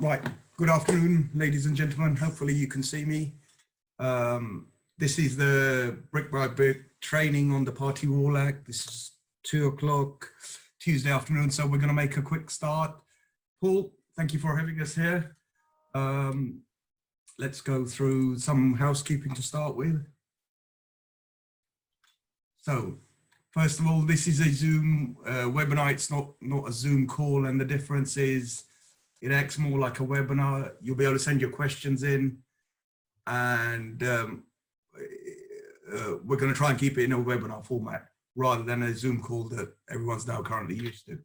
Right, good afternoon, ladies and gentlemen. Hopefully you can see me. This is the Brick by Brick training on the Party Wall Act. This is 2 o'clock Tuesday afternoon, so we're going to make a quick start. Paul, thank you for having us here. Let's go through some housekeeping to start with. So, first of all, this is a Zoom webinar. It's not a Zoom call, and the difference is it acts more like a webinar. You'll be able to send your questions in, and we're going to try and keep it in a webinar format rather than a Zoom call that everyone's now currently used to.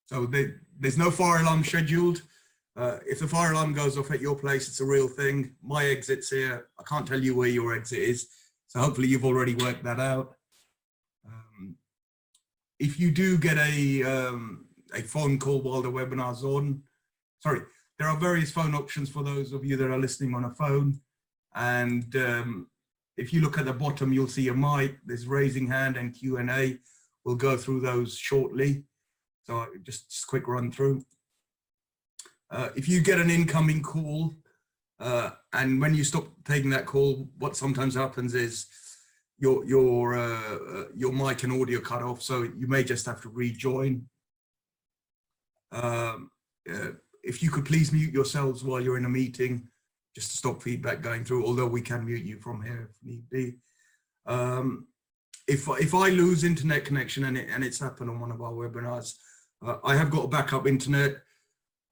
So there's no fire alarm scheduled. If the fire alarm goes off at your place, it's a real thing. My exit's here. I can't tell you where your exit is, so hopefully you've already worked that out. If you do get a phone call while the webinar's on, sorry, there are various phone options for those of you that are listening on a phone. And if you look at the bottom, you'll see a mic. There's raising hand and Q&A. We'll go through those shortly. So just a quick run through. If you get an incoming call, and when you stop taking that call, what sometimes happens is your mic and audio cut off, so you may just have to rejoin. If you could please mute yourselves while you're in a meeting, just to stop feedback going through, although we can mute you from here if need be. If I lose internet connection, and it's happened on one of our webinars, I have got a backup internet.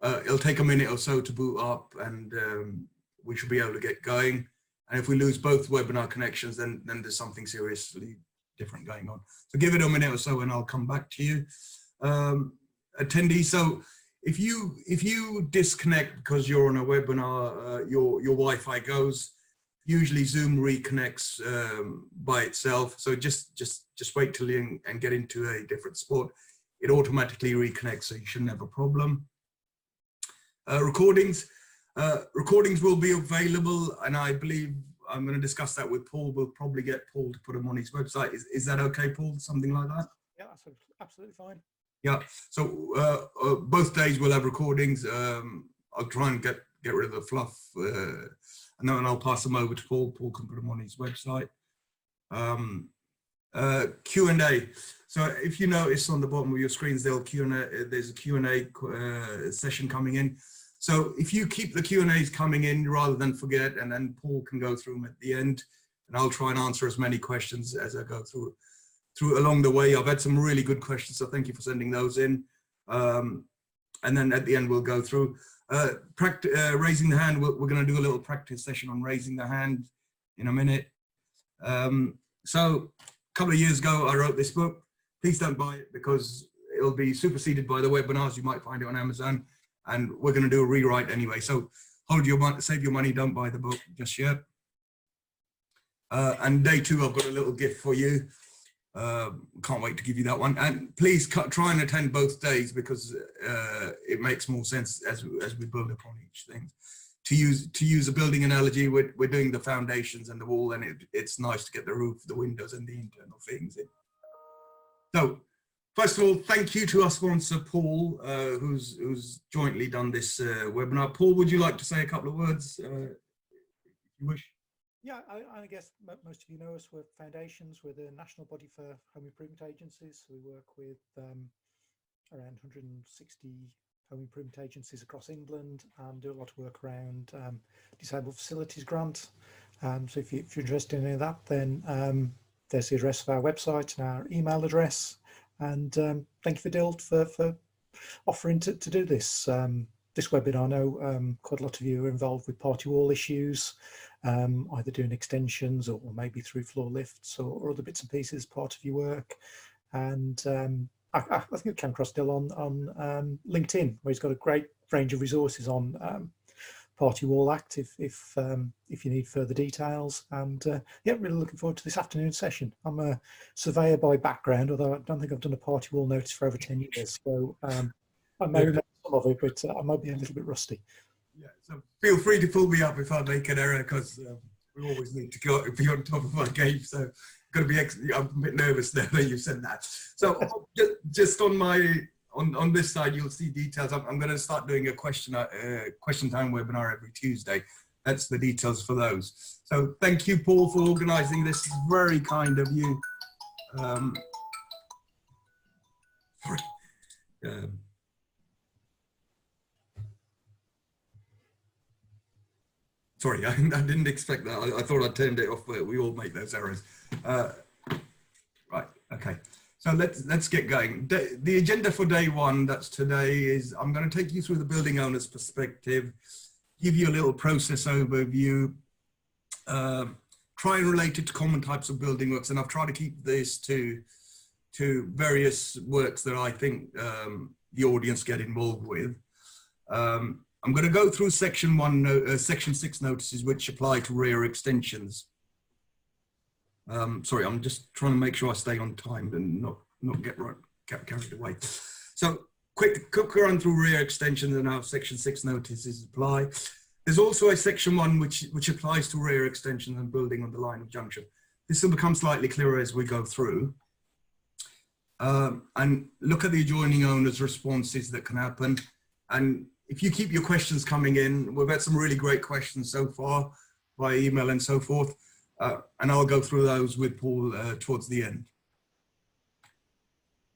It'll take a minute or so to boot up, and we should be able to get going. And if we lose both webinar connections, then there's something seriously different going on. So give it a minute or so and I'll come back to you. Attendees, so if you disconnect because you're on a webinar, your Wi-Fi goes. Usually Zoom reconnects by itself. So just wait till you and get into a different spot. It automatically reconnects, so you shouldn't have a problem. Recordings will be available, and I believe I'm going to discuss that with Paul. We'll probably get Paul to put them on his website. Is that okay, Paul? Something like that? Yeah, that's absolutely fine. Yeah. So both days we'll have recordings. I'll try and get rid of the fluff, and then I'll pass them over to Paul. Paul can put them on his website. Q&A. So if you notice on the bottom of your screens, there's a Q&A session coming in. So if you keep the Q&As coming in rather than forget, and then Paul can go through them at the end, and I'll try and answer as many questions as I go through along the way. I've had some really good questions, so thank you for sending those in. And then at the end, we'll go through. Raising the hand, we're going to do a little practice session on raising the hand in a minute. So a couple of years ago, I wrote this book. Please don't buy it because it'll be superseded by the webinars. You might find it on Amazon, and we're going to do a rewrite anyway. So save your money, don't buy the book just yet. And day 2, I've got a little gift for you. Can't wait to give you that one. And please try and attend both days, because it makes more sense as we build upon each thing. To use a building analogy, we're doing the foundations and the wall, and it's nice to get the roof, the windows, and the internal things in. So, first of all, thank you to our sponsor, Paul, who's jointly done this webinar. Paul, would you like to say a couple of words, if you wish? Yeah, I guess most of you know us. We're Foundations. We're the national body for home improvement agencies. We work with around 160 home improvement agencies across England, and do a lot of work around disabled facilities grant. So if you're interested in any of that, then there's the address of our website and our email address. And thank you for Dil for offering to do this this webinar. I know quite a lot of you are involved with party wall issues, either doing extensions or maybe through floor lifts or other bits and pieces part of your work. And I think I came across Dil on LinkedIn, where he's got a great range of resources on Party Wall Act if you need further details. And yeah, really looking forward to this afternoon session. I'm a surveyor by background, although I don't think I've done a party wall notice for over 10 years. So I may remember some of it, but I might be a little bit rusty. Yeah, so feel free to pull me up if I make an error, because we always need to be on top of our game. So I'm a bit nervous now that you said that. So just on on this side, you'll see details. I'm going to start doing a question time webinar every Tuesday. That's the details for those. So thank you, Paul, for organising this. It's very kind of you. Sorry. Sorry, I didn't expect that. I thought I turned it off, but we all make those errors. Right, okay. So let's get going. The agenda for day one, that's today, is I'm going to take you through the building owner's perspective, give you a little process overview, try and relate it to common types of building works, and I've tried to keep this to various works that I think the audience get involved with. I'm going to go through section 6 notices which apply to rear extensions. Sorry, I'm just trying to make sure I stay on time and not get carried away. So quick run through rear extensions and how section 6 notices apply. There's also a section 1 which applies to rear extensions and building on the line of junction. This will become slightly clearer as we go through. And look at the adjoining owner's responses that can happen. And if you keep your questions coming in, we've had some really great questions so far by email and so forth. And I'll go through those with Paul towards the end.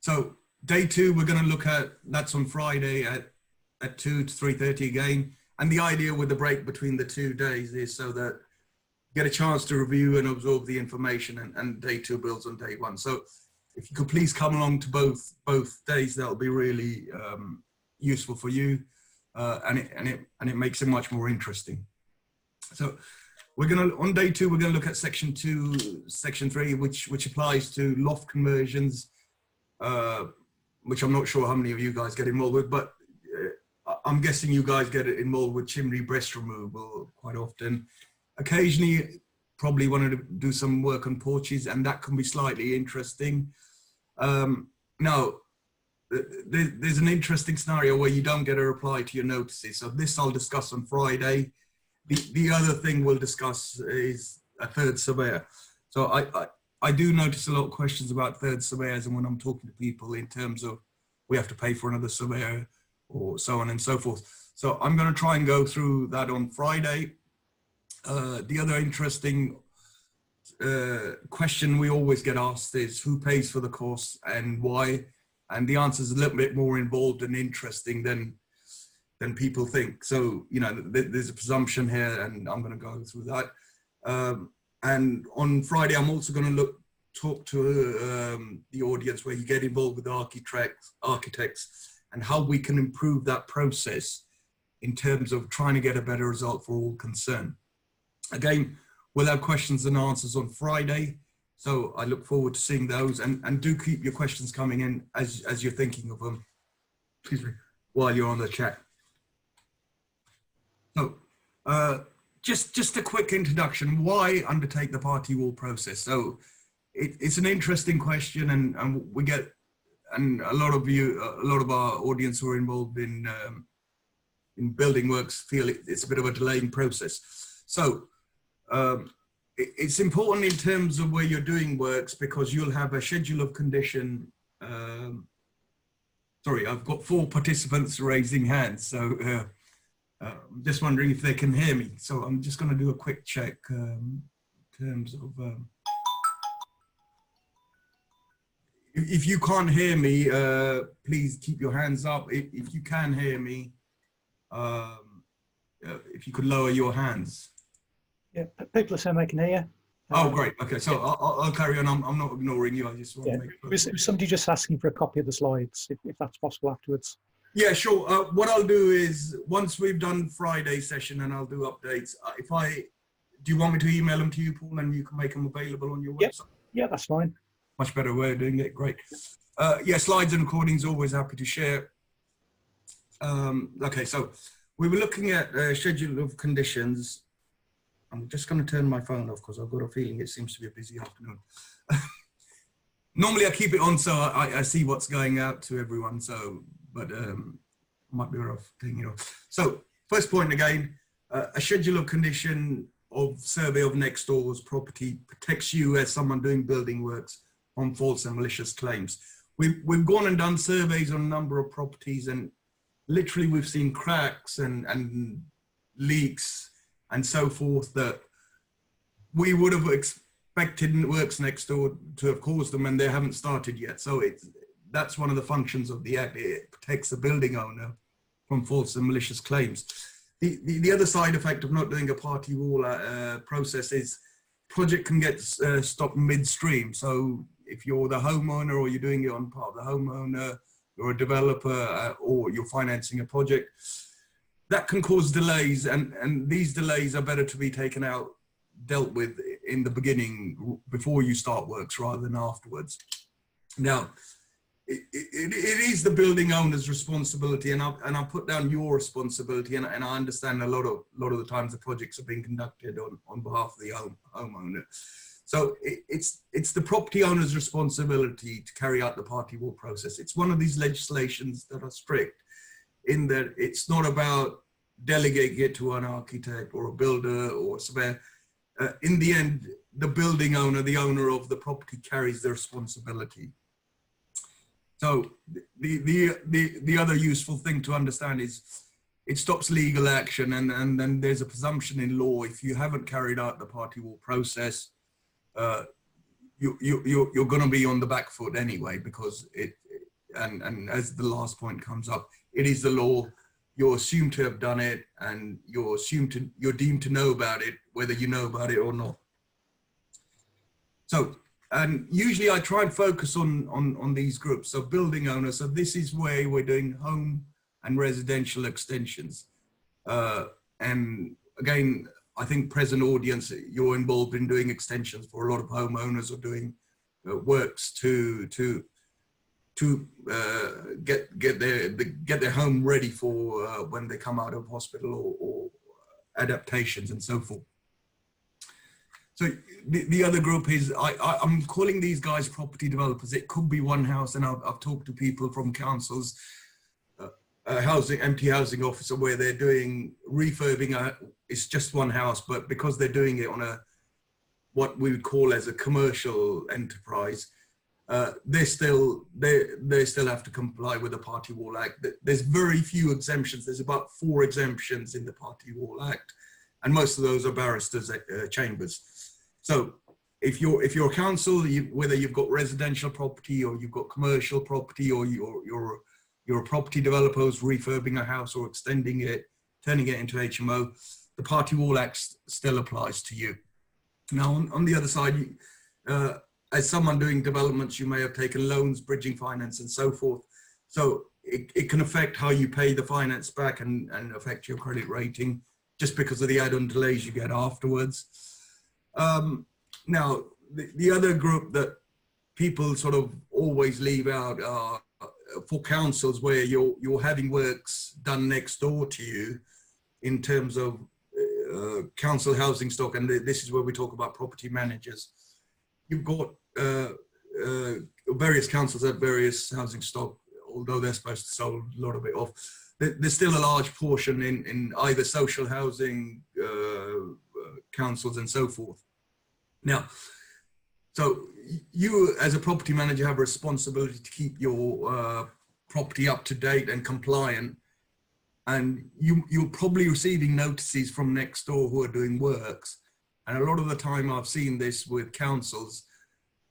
So day 2, we're going to look at, that's on Friday at 2 to 3:30 again. And the idea with the break between the 2 days is so that you get a chance to review and absorb the information, and day 2 builds on day 1. So if you could please come along to both days, that'll be really useful for you. And it makes it much more interesting. So we're going to, on day 2, we're going to look at section 3, which applies to loft conversions, which I'm not sure how many of you guys get involved with, but I'm guessing you guys get involved with chimney breast removal quite often. Occasionally, probably want to do some work on porches, and that can be slightly interesting. Now, there's an interesting scenario where you don't get a reply to your notices. So this I'll discuss on Friday. The other thing we'll discuss is a third surveyor. So I do notice a lot of questions about third surveyors, and when I'm talking to people in terms of we have to pay for another surveyor or so on and so forth. So I'm going to try and go through that on Friday. The other interesting question we always get asked is who pays for the course and why? And the answer is a little bit more involved and interesting than people think. So, you know, there's a presumption here, and I'm going to go through that. And on Friday, I'm also going to talk to the audience where you get involved with architects and how we can improve that process in terms of trying to get a better result for all concerned. Again, we'll have questions and answers on Friday. So I look forward to seeing those, and do keep your questions coming in as you're thinking of them, excuse me, while you're on the chat. So just a quick introduction, why undertake the party wall process? So it's an interesting question, and we get, and a lot of our audience who are involved in building works feel it's a bit of a delaying process. So it's important in terms of where you're doing works, because you'll have a schedule of condition. Sorry, I've got 4 participants raising hands, so I'm just wondering if they can hear me. So I'm just going to do a quick check in terms of if you can't hear me, please keep your hands up. If you can hear me, if you could lower your hands. Yeah, people are saying they can hear you. Oh, great. Okay, so I'll carry on. I'm not ignoring you. I just want to make sure. It was somebody just asking for a copy of the slides, if that's possible afterwards. Yeah, sure. What I'll do is, once we've done Friday session and I'll do updates, do you want me to email them to you, Paul, and you can make them available on your website? Yeah, that's fine. Much better way of doing it. Great. Yeah, slides and recordings, always happy to share. Okay, so we were looking at schedule of conditions. I'm just going to turn my phone off because I've got a feeling it seems to be a busy afternoon. Normally I keep it on so I see what's going out to everyone, so, but might be better off taking it off. So first point again, a schedule of condition of survey of next door's property protects you as someone doing building works from false and malicious claims. we've gone and done surveys on a number of properties, and literally we've seen cracks and leaks and so forth that we would have expected works next door to have caused them, and they haven't started yet. So that's one of the functions of the Act. It protects the building owner from false and malicious claims. The other side effect of not doing a party wall process is project can get stopped midstream. So if you're the homeowner or you're doing it on part of the homeowner, you're a developer or you're financing a project, that can cause delays, and these delays are better to be dealt with in the beginning before you start works rather than afterwards. Now, it is the building owner's responsibility, and I'll put down your responsibility, and I understand a lot of the times the projects are being conducted on behalf of the homeowner. So it's the property owner's responsibility to carry out the party wall process. It's one of these legislations that are strict in that it's not about delegating it to an architect or a builder or a surveyor. In the end, the building owner, the owner of the property, carries the responsibility. So the other useful thing to understand is it stops legal action, and then there's a presumption in law if you haven't carried out the party wall process, you're going to be on the back foot anyway, because and as the last point comes up, it is the law. You're assumed to have done it, and you're deemed to know about it, whether you know about it or not. So, and usually I try and focus on these groups of building owners. So this is where we're doing home and residential extensions. And again, I think present audience, you're involved in doing extensions for a lot of homeowners, or doing works to get their home ready for when they come out of hospital, or adaptations and so forth. So the other group is, I'm calling these guys property developers. It could be one house, and I've talked to people from councils, empty housing officer, where they're doing refurbing. It's just one house, but because they're doing it on what we would call as a commercial enterprise, they still have to comply with the Party Wall Act. There's very few exemptions. There's about 4 exemptions in the Party Wall Act, and most of those are barristers' chambers. So if you're a council, whether you've got residential property or you've got commercial property, or you're a property developer who's refurbing a house or extending it, turning it into HMO, the Party Wall Act still applies to you. Now, on the other side, as someone doing developments, you may have taken loans, bridging finance, and so forth. So it can affect how you pay the finance back, and affect your credit rating, just because of the add-on delays you get afterwards. Now, the other group that people sort of always leave out are for councils, where you're having works done next door to you in terms of council housing stock, and this is where we talk about property managers. You've got various councils have various housing stock, although they're supposed to sell a lot of it off. There's still a large portion in either social housing councils and so forth. Now, so you as a property manager have a responsibility to keep your property up to date and compliant, and you're probably receiving notices from next door who are doing works. And a lot of the time I've seen this with councils,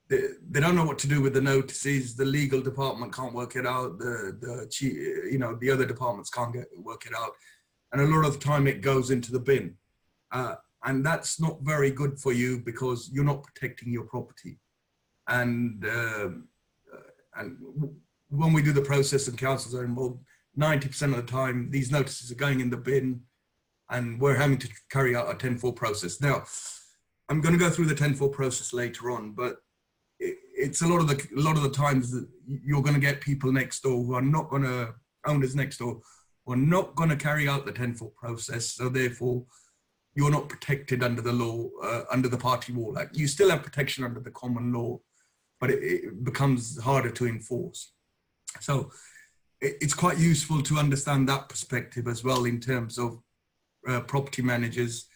they don't know what to do with the notices. The legal department can't work it out. The other departments can't work it out. And a lot of the time it goes into the bin. And that's not very good for you, because you're not protecting your property. And when we do the process and councils are involved, 90% of the time, these notices are going in the bin, and we're having to carry out a 10-4 process. Now, I'm going to go through the 10-4 process later on, but it's a lot of the times that you're going to get people next door who are not going to, owners next door, who are not going to carry out the 10-4 process. So therefore, you're not protected under the law, under the Party Wall Act. You still have protection under the common law, but it becomes harder to enforce. So it's quite useful to understand that perspective as well, in terms of property managers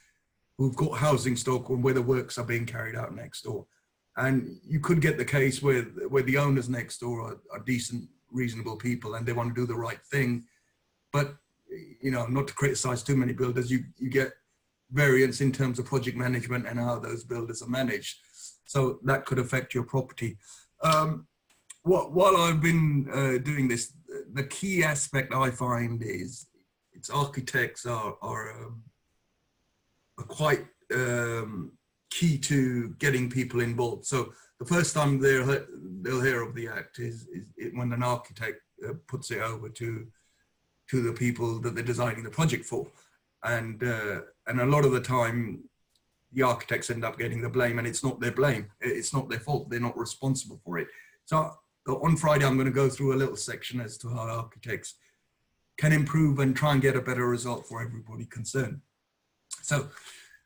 who've got housing stock, or where the works are being carried out next door. And you could get the case where the owners next door are decent, reasonable people and they want to do the right thing. But, you know, not to criticize too many builders, you get variance in terms of project management and how those builders are managed. So that could affect your property. While I've been doing this, the key aspect I find is its architects are quite key to getting people involved. So the first time they'll hear of the Act is when an architect puts it over to the people that they're designing the project for. And a lot of the time, the architects end up getting the blame, and it's not their blame. It's not their fault. They're not responsible for it. So on Friday, I'm going to go through a little section as to how architects can improve and try and get a better result for everybody concerned. So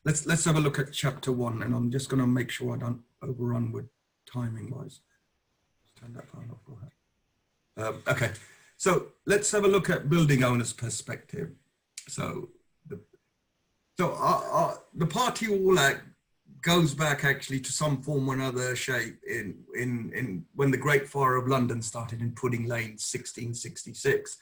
let's have a look at chapter 1, and I'm just going to make sure I don't overrun with timing wise. Turn that phone off. Go ahead. Okay, so let's have a look at building owners' perspective. So the Party Wall Act goes back actually to some form or another shape in when the Great Fire of London started in Pudding Lane, 1666.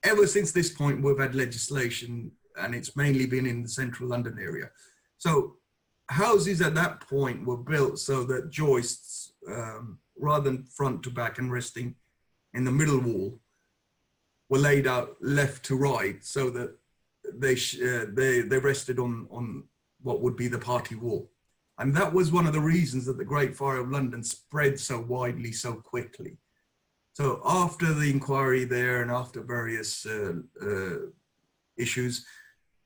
Ever since this point, we've had legislation, and it's mainly been in the central London area. So houses at that point were built so that joists, rather than front to back and resting in the middle wall, were laid out left to right, so that they rested on what would be the party wall. And that was one of the reasons that the Great Fire of London spread so widely so quickly. So after the inquiry there and after various issues,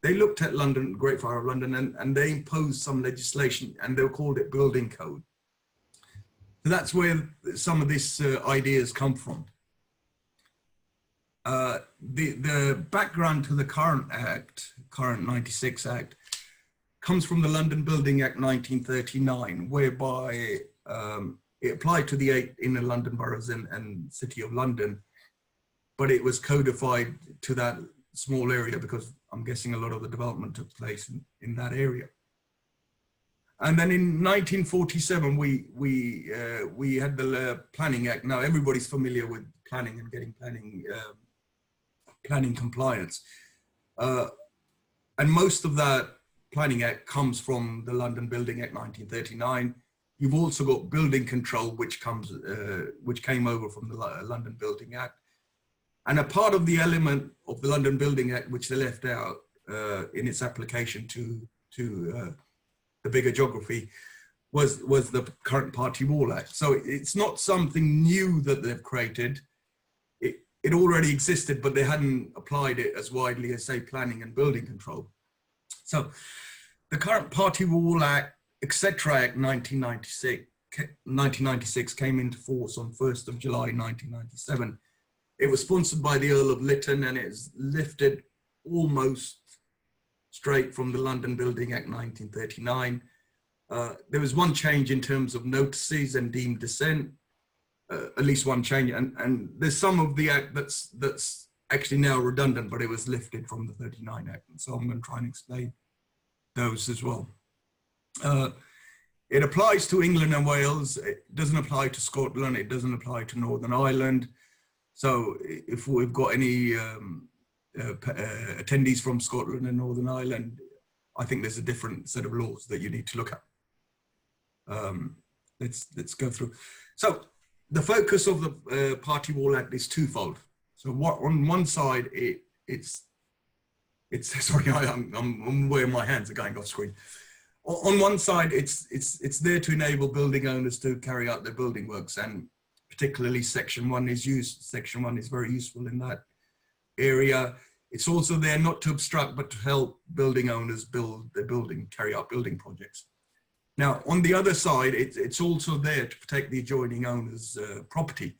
they looked at London, Great Fire of London, and they imposed some legislation, and they called it building code. So that's where some of these ideas come from. The background to the current Act, current 96 Act, comes from the London Building Act 1939, whereby it applied to the 8 inner London boroughs and City of London, but it was codified to that small area because I'm guessing a lot of the development took place in that area. And then in 1947, we had the Planning Act. Now everybody's familiar with planning and getting planning compliance. And most of that Planning Act comes from the London Building Act 1939. You've also got building control, which came over from the London Building Act. And a part of the element of the London Building Act, which they left out in its application to the bigger geography, was the current Party Wall Act. So it's not something new that they've created. It already existed, but they hadn't applied it as widely as, say, planning and building control. So the current Party Wall Act, etc. Act 1996 came into force on 1st of July 1997. It was sponsored by the Earl of Lytton, and it is lifted almost straight from the London Building Act 1939. There was one change in terms of notices and deemed dissent, at least one change, and there's some of the Act that's actually now redundant, but it was lifted from the 39 Act, and so I'm going to try and explain those as well. It applies to England and Wales. It doesn't apply to Scotland. It doesn't apply to Northern Ireland. So if we've got any attendees from Scotland and Northern Ireland, I think there's a different set of laws that you need to look at. Let's go through. So the focus of the Party Wall Act is twofold. So on one side, it's sorry, I'm where my hands are going off screen. On one side, it's there to enable building owners to carry out their building works, and particularly Section 1 is used. Section 1 is very useful in that area. It's also there not to obstruct, but to help building owners build their building, carry out building projects. Now, on the other side, it's also there to protect the adjoining owner's property.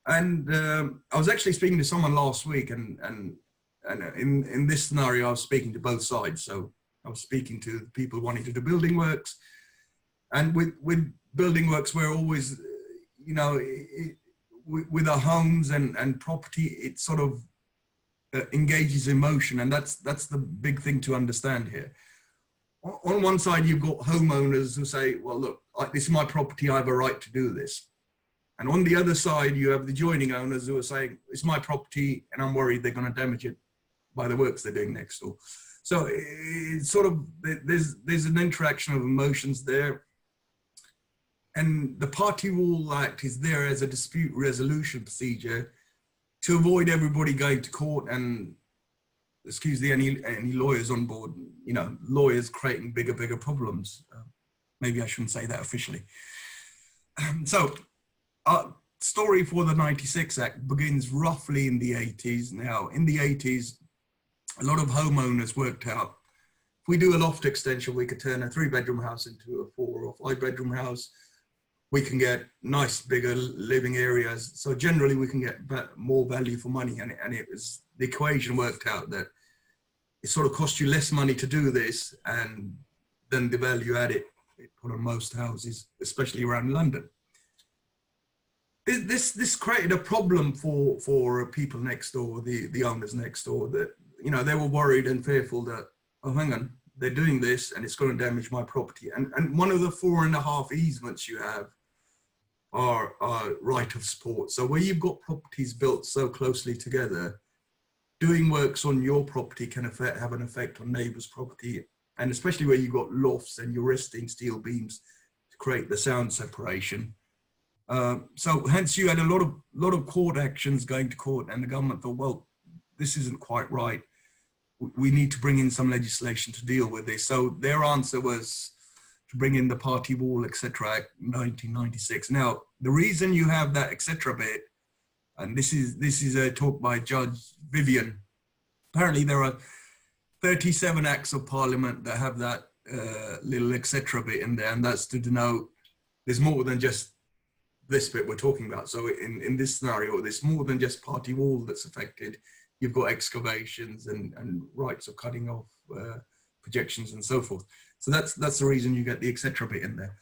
And I was actually speaking to someone last week, and in this scenario, I was speaking to both sides. So I was speaking to people wanting to do building works, and with building works, we're always, you know, with our homes and property, it sort of engages emotion, and that's the big thing to understand here. On one side, you've got homeowners who say, well, look, this is my property, I have a right to do this. And on the other side, you have the adjoining owners who are saying, it's my property and I'm worried they're going to damage it by the works they're doing next door. So it's sort of, there's an interaction of emotions there. And the Party Wall Act is there as a dispute resolution procedure to avoid everybody going to court and, excuse the any lawyers on board, you know, lawyers creating bigger problems. Maybe I shouldn't say that officially. So our story for the 96 Act begins roughly in the 80s. Now, in the 80s, a lot of homeowners worked out, if we do a loft extension, we could turn a 3-bedroom house into a 4 or 5-bedroom house. We can get nice, bigger living areas. So generally we can get more value for money. And it was, the equation worked out that it sort of costs you less money to do this, and then the value added it put on most houses, especially around London. This created a problem for people next door, the owners next door, that, you know, they were worried and fearful that, oh, hang on, they're doing this and it's going to damage my property. And one of the 4.5 easements you have are right of support. So where you've got properties built so closely together, doing works on your property can have an effect on neighbours' property, and especially where you've got lofts and you're resting steel beams to create the sound separation. So hence you had a lot of court actions going to court, and the government thought, well, this isn't quite right. We need to bring in some legislation to deal with this. So their answer was to bring in the Party Wall, etc. Act 1996. Now, the reason you have that etc. bit, and this is a talk by Judge Vivian. Apparently there are 37 acts of parliament that have that little etc. bit in there, and that's to denote there's more than just this bit we're talking about. So in this scenario, there's more than just Party Wall that's affected. You've got excavations and rights of cutting off projections and so forth. So that's the reason you get the etc. bit in there.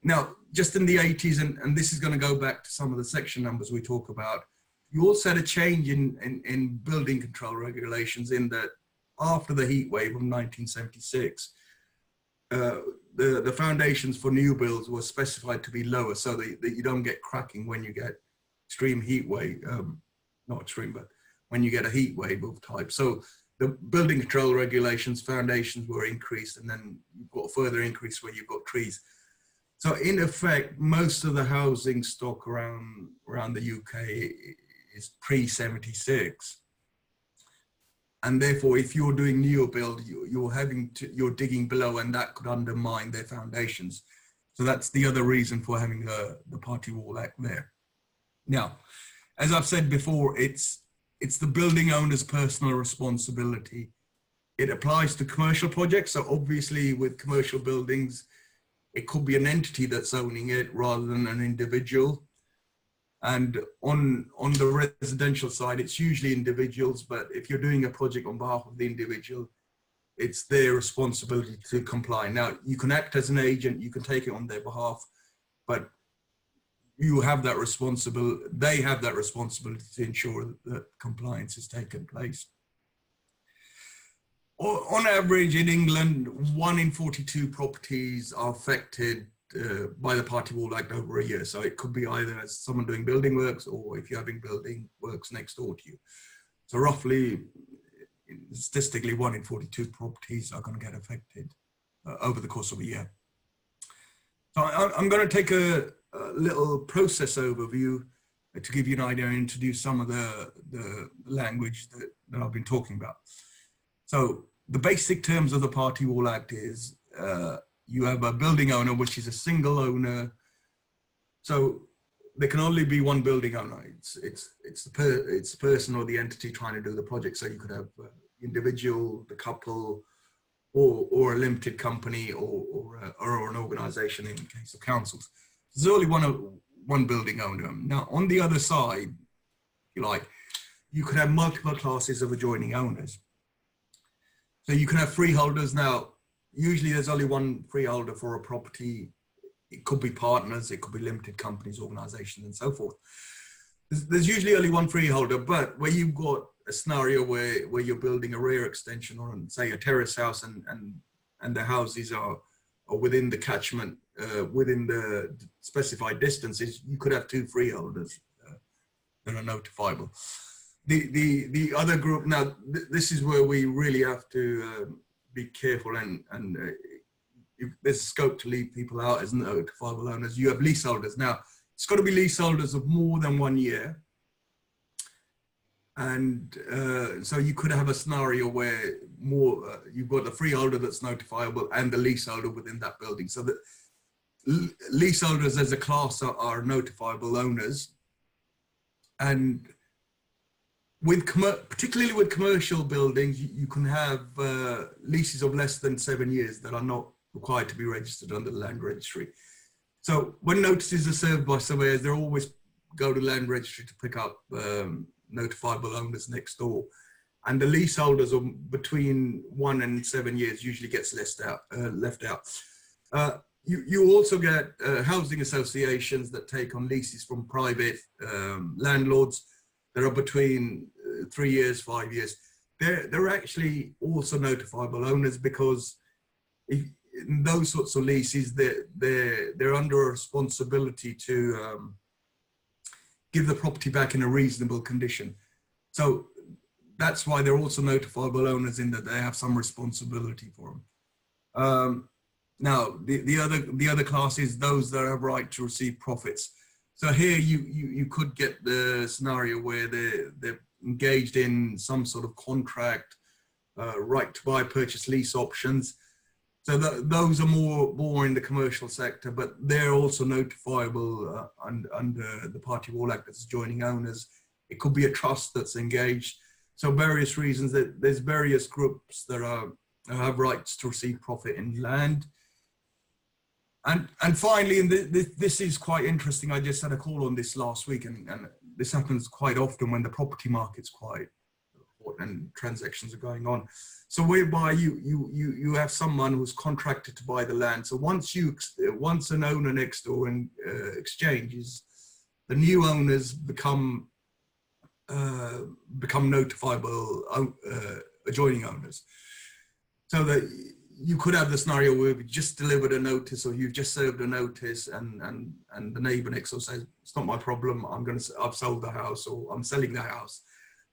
Now, just in the 80s, and this is going to go back to some of the section numbers we talk about, you also had a change in building control regulations, in that after the heat wave of 1976, the foundations for new builds were specified to be lower, so that you don't get cracking when you get extreme heat wave, not extreme, but when you get a heat wave of type. So the building control regulations, foundations were increased, and then you've got a further increase where you've got trees. So in effect, most of the housing stock around the UK is pre-76. And therefore, if you're doing new build, you're digging below, and that could undermine their foundations. So that's the other reason for having the Party Wall Act there. Now, as I've said before, it's the building owner's personal responsibility. It applies to commercial projects. So obviously with commercial buildings, it could be an entity that's owning it rather than an individual. And on the residential side, it's usually individuals, but if you're doing a project on behalf of the individual, it's their responsibility to comply. Now, you can act as an agent, you can take it on their behalf, but you have that responsibility, they have that responsibility to ensure that compliance is taking place. On average in England, 1 in 42 properties are affected by the Party Wall Act over a year. So it could be either as someone doing building works, or if you're having building works next door to you. So roughly, statistically, 1 in 42 properties are going to get affected over the course of a year. So I'm going to take a little process overview to give you an idea and introduce some of the language that I've been talking about. So the basic terms of the Party Wall Act is you have a building owner, which is a single owner. So there can only be one building owner. It's the person or the entity trying to do the project. So you could have individual, the couple, or a limited company, or an organization in the case of councils. There's only one building owner. Now, on the other side, if you like, you could have multiple classes of adjoining owners. So you can have freeholders. Now, usually there's only one freeholder for a property. It could be partners, it could be limited companies, organizations, and so forth. There's usually only one freeholder, but where you've got a scenario where you're building a rear extension on, say, a terrace house, and the houses are or within the catchment, within the specified distances, you could have 2 freeholders that are notifiable. The other group, now this is where we really have to be careful, and there's scope to leave people out as notifiable owners. You have leaseholders. Now, it's got to be leaseholders of more than 1 year. And so you could have a scenario where you've got the freeholder that's notifiable and the leaseholder within that building. So that leaseholders as a class are notifiable owners. And particularly with commercial buildings, you can have leases of less than 7 years that are not required to be registered under the land registry. So when notices are served by surveyors, they always go to land registry to pick up notifiable owners next door. And the leaseholders of between 1 and 7 years usually gets left out. You also get housing associations that take on leases from private landlords that are between 3 years, 5 years. They're actually also notifiable owners, because in those sorts of leases, they're under a responsibility to give the property back in a reasonable condition. So that's why they're also notifiable owners, in that they have some responsibility for them. Now, the other class is those that have right to receive profits. So here you could get the scenario where they're engaged in some sort of contract, right to buy, purchase, lease options. So those are more in the commercial sector, but they're also notifiable under the Party Wall Act as joining owners. It could be a trust that's engaged. So various reasons that there's various groups that have rights to receive profit in land. And finally, and this is quite interesting. I just had a call on this last week, and this happens quite often when the property market's quite hot and transactions are going on. So whereby you have someone who's contracted to buy the land. So once an owner next door exchanges, the new owners become notifiable adjoining owners. So that you could have the scenario where we just delivered a notice, or you've just served a notice, and the neighbor next door says, "It's not my problem. I've sold the house, or I'm selling the house."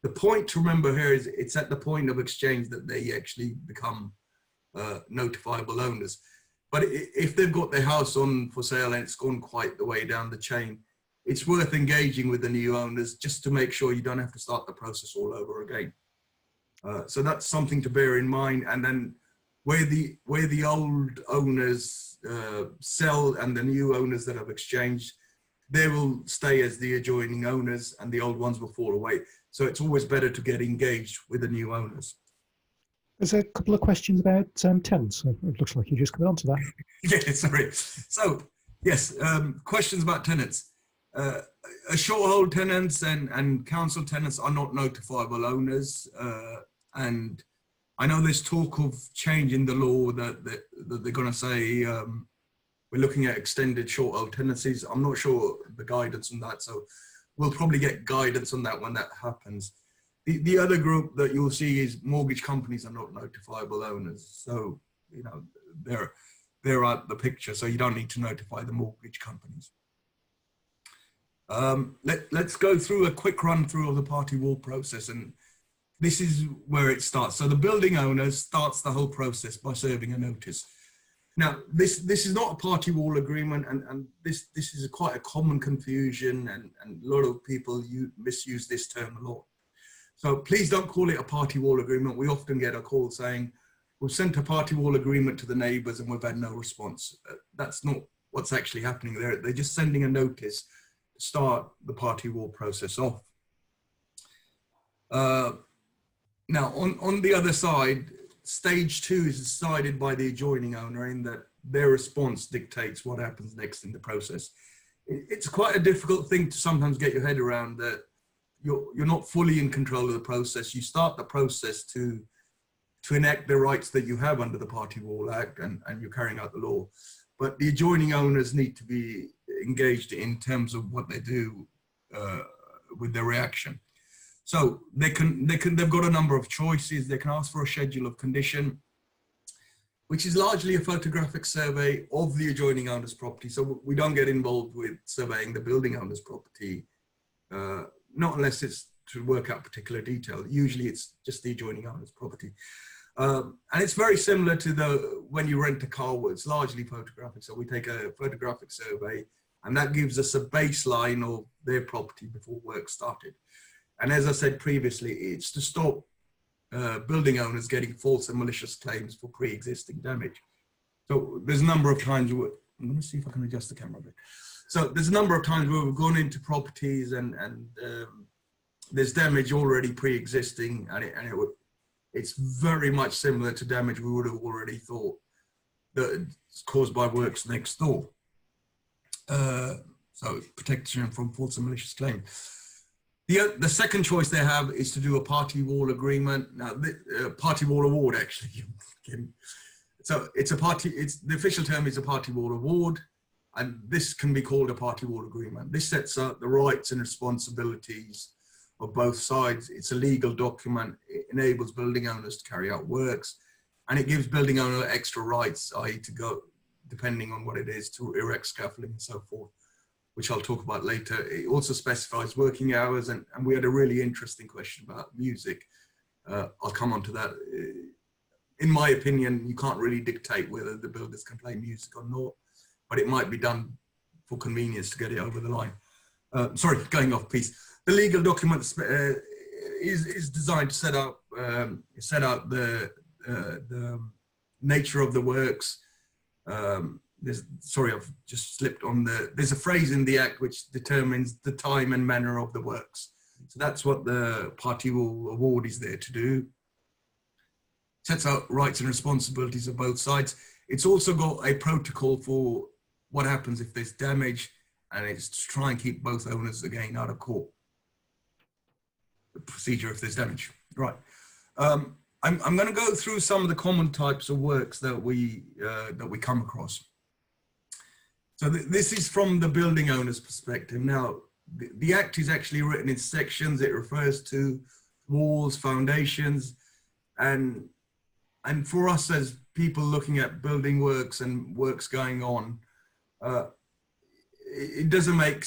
The point to remember here is it's at the point of exchange that they actually become notifiable owners. But if they've got their house on for sale and it's gone quite the way down the chain, it's worth engaging with the new owners just to make sure you don't have to start the process all over again. So that's something to bear in mind. And then where the old owners sell and the new owners that have exchanged, they will stay as the adjoining owners and the old ones will fall away. So it's always better to get engaged with the new owners. There's a couple of questions about tenants. It looks like you just got onto that. Yeah, sorry. So yes, questions about tenants. Short hold tenants and council tenants are not notifiable owners. And I know there's talk of change in the law that they're going to say we're looking at extended short hold tenancies. I'm not sure the guidance on that, so we'll probably get guidance on that when that happens. The other group that you'll see is mortgage companies are not notifiable owners. So, you know, they're out the picture, so you don't need to notify the mortgage companies. Let's go through a quick run through of the party wall process, and this is where it starts. So the building owner starts the whole process by serving a notice. Now, this is not a party wall agreement, and this is quite a common confusion, and a lot of people misuse this term a lot. So please don't call it a party wall agreement. We often get a call saying, we've sent a party wall agreement to the neighbours and we've had no response. That's not what's actually happening there. They're just sending a notice to start the party wall process off. Now, on the other side, stage 2 is decided by the adjoining owner, in that their response dictates what happens next in the process. It's quite a difficult thing to sometimes get your head around, that you're not fully in control of the process. You start the process to enact the rights that you have under the Party Wall Act, and you're carrying out the law. But the adjoining owners need to be engaged in terms of what they do with their reaction. So they've got a number of choices. They can ask for a schedule of condition. which is largely a photographic survey of the adjoining owner's property. So we don't get involved with surveying the building owner's property, not unless it's to work out particular detail. Usually it's just the adjoining owner's property. And it's very similar to when you rent a car, where it's largely photographic. So we take a photographic survey, and that gives us a baseline of their property before work started. And as I said previously, it's to stop building owners getting false and malicious claims for pre-existing damage. So there's a number of times where, I'm going to see if I can adjust the camera a bit. So there's a number of times where we've gone into properties and there's damage already pre-existing, and it's very much similar to damage we would have already thought that it's caused by works next door. So protection from false and malicious claim. The second choice they have is to do a party wall agreement. Now, party wall award, actually. So the official term is a party wall award, and this can be called a party wall agreement. This sets out the rights and responsibilities of both sides. It's a legal document. It enables building owners to carry out works, and it gives building owner extra rights, i.e. to go, depending on what it is, to erect scaffolding and so forth, which I'll talk about later. It also specifies working hours, and we had a really interesting question about music. I'll come on to that. In my opinion, you can't really dictate whether the builders can play music or not, but it might be done for convenience to get it over the line. Sorry, going off piece. The legal document is designed to set out the nature of the works. Sorry, I've just slipped on there's a phrase in the Act which determines the time and manner of the works. So that's what the party wall award is there to do. Sets out rights and responsibilities of both sides. It's also got a protocol for what happens if there's damage, and it's to try and keep both owners again out of court. The procedure if there's damage. Right. I'm going to go through some of the common types of works that we come across. So this is from the building owner's perspective. Now, the Act is actually written in sections. It refers to walls, foundations, and for us as people looking at building works and works going on, it doesn't make,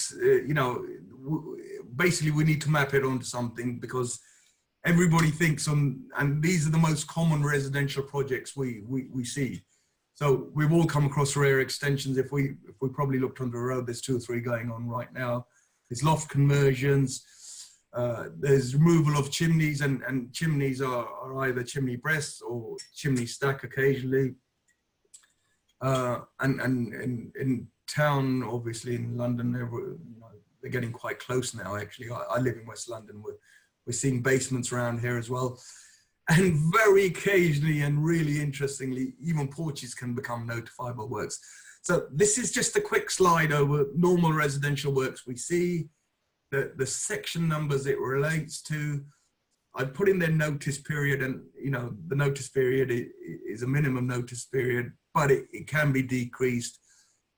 basically we need to map it onto something, because everybody thinks and these are the most common residential projects we see. So we've all come across rear extensions. If we probably looked on the road, there's 2 or 3 going on right now. There's loft conversions. There's removal of chimneys, and chimneys are either chimney breasts or chimney stack occasionally. And in town, obviously in London, they're getting quite close now. Actually, I live in West London. We're seeing basements around here as well. And very occasionally, and really interestingly, even porches can become notifiable works. So this is just a quick slide over normal residential works we see, the section numbers it relates to. I put in their notice period, and the notice period is a minimum notice period, but it can be decreased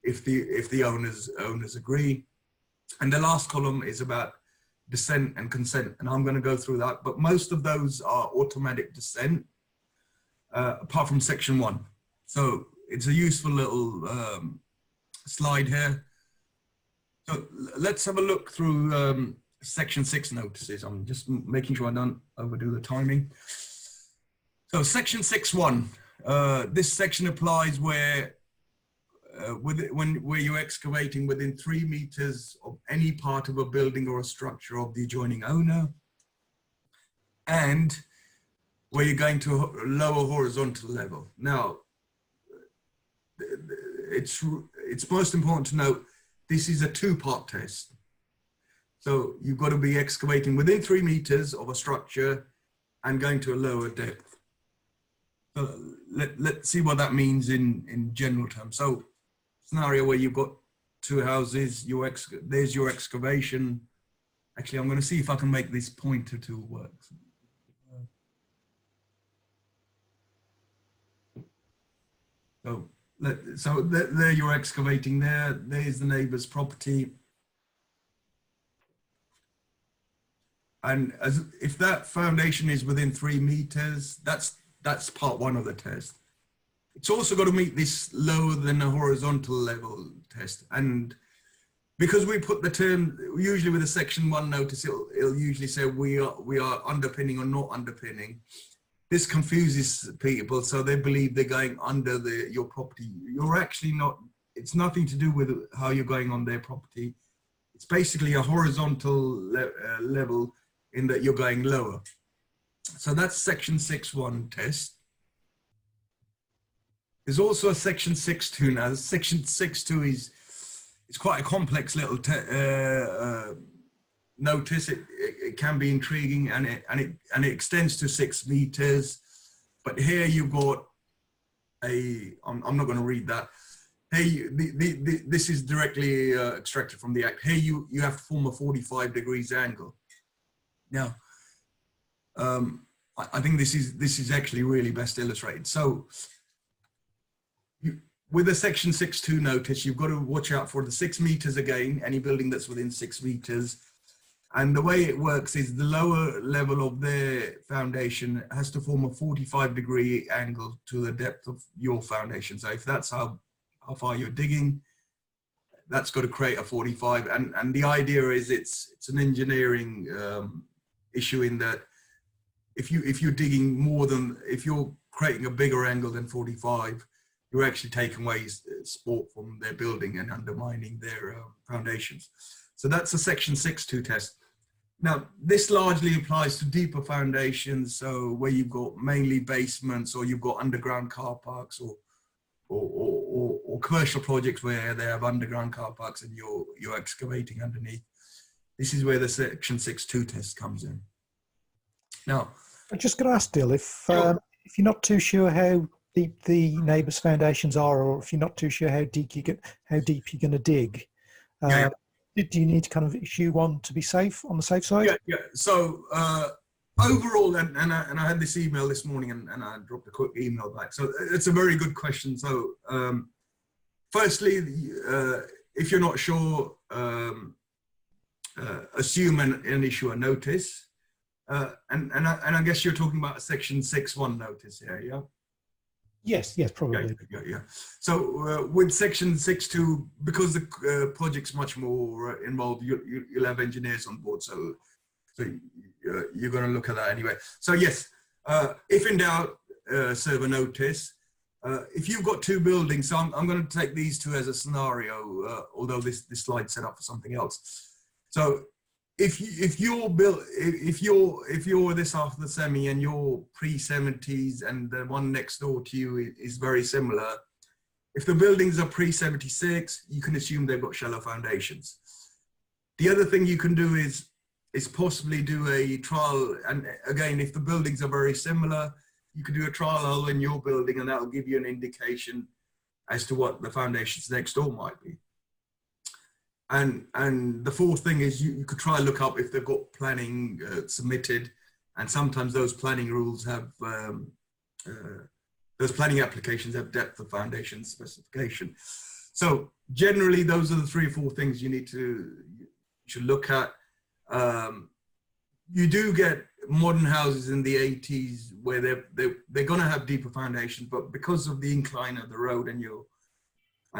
if the owners agree. And the last column is about dissent and consent, and I'm going to go through that, but most of those are automatic dissent, apart from section 1. So it's a useful little slide here. So let's have a look through section 6 notices. I'm just making sure I don't overdo the timing. So section 6.1, this section applies where you're excavating within 3 meters of any part of a building or a structure of the adjoining owner, and where you're going to a lower horizontal level. Now, it's most important to note this is a 2-part test. So you've got to be excavating within 3 meters of a structure and going to a lower depth. So let's see what that means in general terms. So scenario where you've got 2 houses, there's your excavation. Actually, I'm going to see if I can make this pointer tool work. So there you're excavating there. There's the neighbor's property. And if that foundation is within 3 meters, that's part 1 of the test. it's also got to meet this lower than a horizontal level test. And because we put the term, usually with a section 1 notice, it'll usually say we are underpinning or not underpinning. This confuses people, so they believe they're going under your property. You're actually not. It's nothing to do with how you're going on their property. It's basically a horizontal level in that you're going lower. So that's section 6.1 test. There's also a section 6.2 now. Section 6.2 is quite a complex little notice. It can be intriguing, and it extends to 6 meters. But here you've got I'm not going to read that. Here, this is directly extracted from the Act. Here you have to form a 45 degrees angle. Now, I think this is actually really best illustrated. So, with a section 6.2 notice, you've got to watch out for the 6 meters again, any building that's within 6 meters. And the way it works is the lower level of their foundation has to form a 45 degree angle to the depth of your foundation. So if that's how far you're digging, that's got to create a 45. And the idea is it's an engineering issue in that if you're digging if you're creating a bigger angle than 45, you're actually taking away support from their building and undermining their foundations. So that's a section 6.2 test. Now, this largely applies to deeper foundations, so where you've got mainly basements, or you've got underground car parks, or commercial projects where they have underground car parks and you're excavating underneath. This is where the section 6.2 test comes in. Now, I'm just going to ask Dil, if you're not too sure how deep the neighbours' foundations are, or if you're not too sure how deep you're going to dig, do you need to kind of issue one to be safe, on the safe side? Yeah. So overall, and I had this email this morning, and I dropped a quick email back. So it's a very good question. So firstly, if you're not sure, assume and issue a notice. And I guess you're talking about a section 6.1 notice here, yeah? Yes, probably. Yeah. So with section 6.2, because the project's much more involved, you'll have engineers on board. So you're going to look at that anyway. So yes, if in doubt, serve a notice. If you've got 2 buildings, so I'm going to take these 2 as a scenario, although this slide's set up for something else. So if you're this after the semi and you're pre-70s and the one next door to you is very similar, if the buildings are pre-76, you can assume they've got shallow foundations. The other thing you can do is possibly do a trial, and again, if the buildings are very similar, you can do a trial hole in your building, and that will give you an indication as to what the foundations next door might be. And the fourth thing is you could try and look up if they've got planning submitted, and sometimes those planning rules have, those planning applications have depth of foundation specification. So generally those are the 3 or 4 things you should look at. You do get modern houses in the 80s where they're going to have deeper foundations, but because of the incline of the road and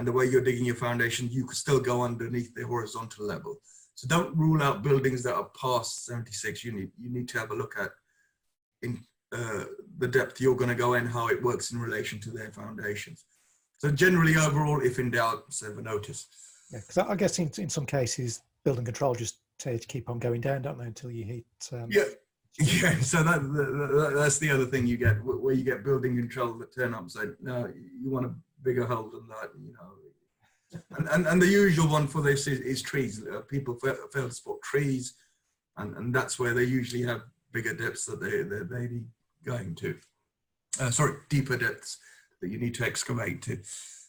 the way you're digging your foundation, you could still go underneath the horizontal level. So don't rule out buildings that are past 76. You need to have a look at the depth you're going to go in, how it works in relation to their foundations. So generally, overall, if in doubt, serve a notice. Yeah, because I guess in some cases, building control just tell you to keep on going down, don't they, until you hit... Yeah, so that's the other thing you get, where you get building control that turn up and say, no, you want a bigger hole than that, you know. And the usual one for this is trees. People fail to spot trees, and that's where they usually have bigger depths that they're going to. Sorry, deeper depths that you need to excavate to.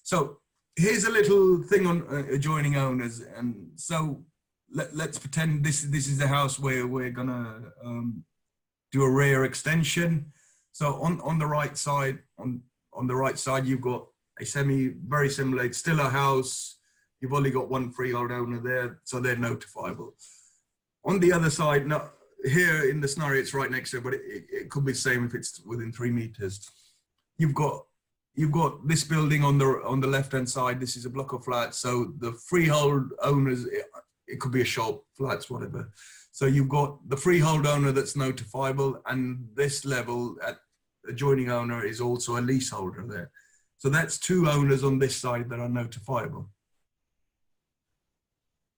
So here's a little thing on adjoining owners. And so let's pretend this is the house where we're gonna do a rear extension. So on the right side, on the right side, you've got a very similar, it's still a house. You've only got one freehold owner there, so they're notifiable. On the other side, now here in the scenario, it's right next to it, but it could be the same if it's within 3 meters. You've got you've got this building on the left-hand side. This is a block of flats. So the freehold owners, it could be a shop, flats, whatever. So you've got the freehold owner that's notifiable, and this level at adjoining owner is also a leaseholder there. So that's two owners on this side that are notifiable.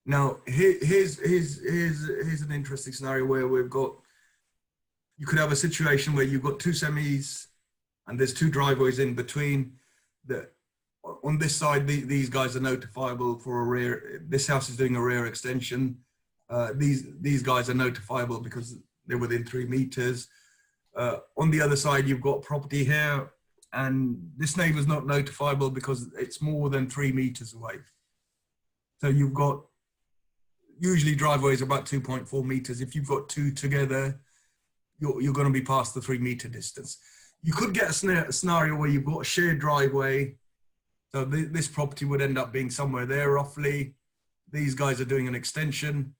Now, here's an interesting scenario where you could have a situation where you've got two semis and there's two driveways in between. On this side, these guys are notifiable for a rear. This house is doing a rear extension. These guys are notifiable because they're within 3 meters. On the other side, you've got property here, and this neighbor's not notifiable because it's more than 3 meters away. So you've got, usually driveways about 2.4 meters. If you've got two together, you're going to be past the 3 meter distance. You could get a scenario where you've got a shared driveway. So this property would end up being somewhere there roughly. These guys are doing an extension.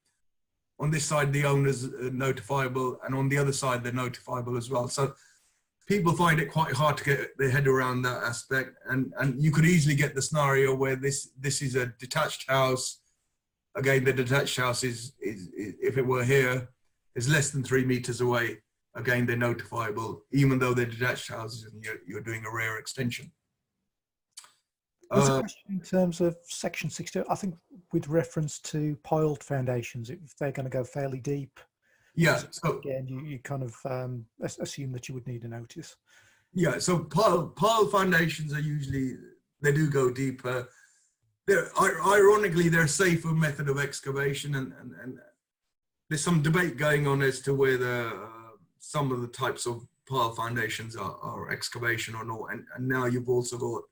On this side, the owner's notifiable, and on the other side, they're notifiable as well. So people find it quite hard to get their head around that aspect. And you could easily get the scenario where this is a detached house. Again, the detached house is if it were here, is less than 3 meters away. Again, they're notifiable, even though they're detached houses and you're doing a rear extension. There's a question in terms of section 62, I think with reference to piled foundations, if they're going to go fairly deep. Yeah. So again, you kind of assume that you would need a notice. Yeah. So pile foundations are usually, they do go deeper. Ironically, they're a safer method of excavation, and there's some debate going on as to whether some of the types of pile foundations are excavation or not. And now you've also got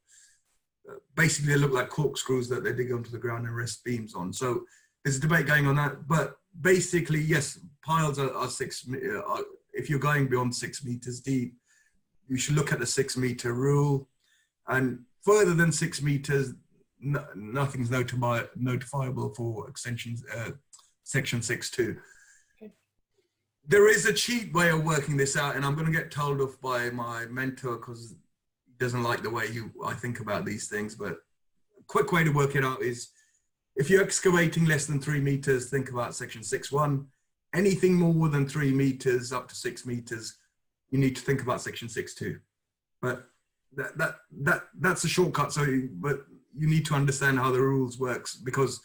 basically they look like corkscrews that they dig onto the ground and rest beams on. So there's a debate going on that. But basically, yes, piles are if you're going beyond 6 meters deep, you should look at the 6 meter rule. And further than 6 meters, nothing's notifiable for extensions, section 6.2. Okay. There is a cheap way of working this out, and I'm going to get told off by my mentor because doesn't like the way I think about these things, but a quick way to work it out is if you're excavating less than 3 meters, think about section 6.1. Anything more than 3 meters up to 6 meters, you need to think about section 6.2. But that's a shortcut. But you need to understand how the rules works, because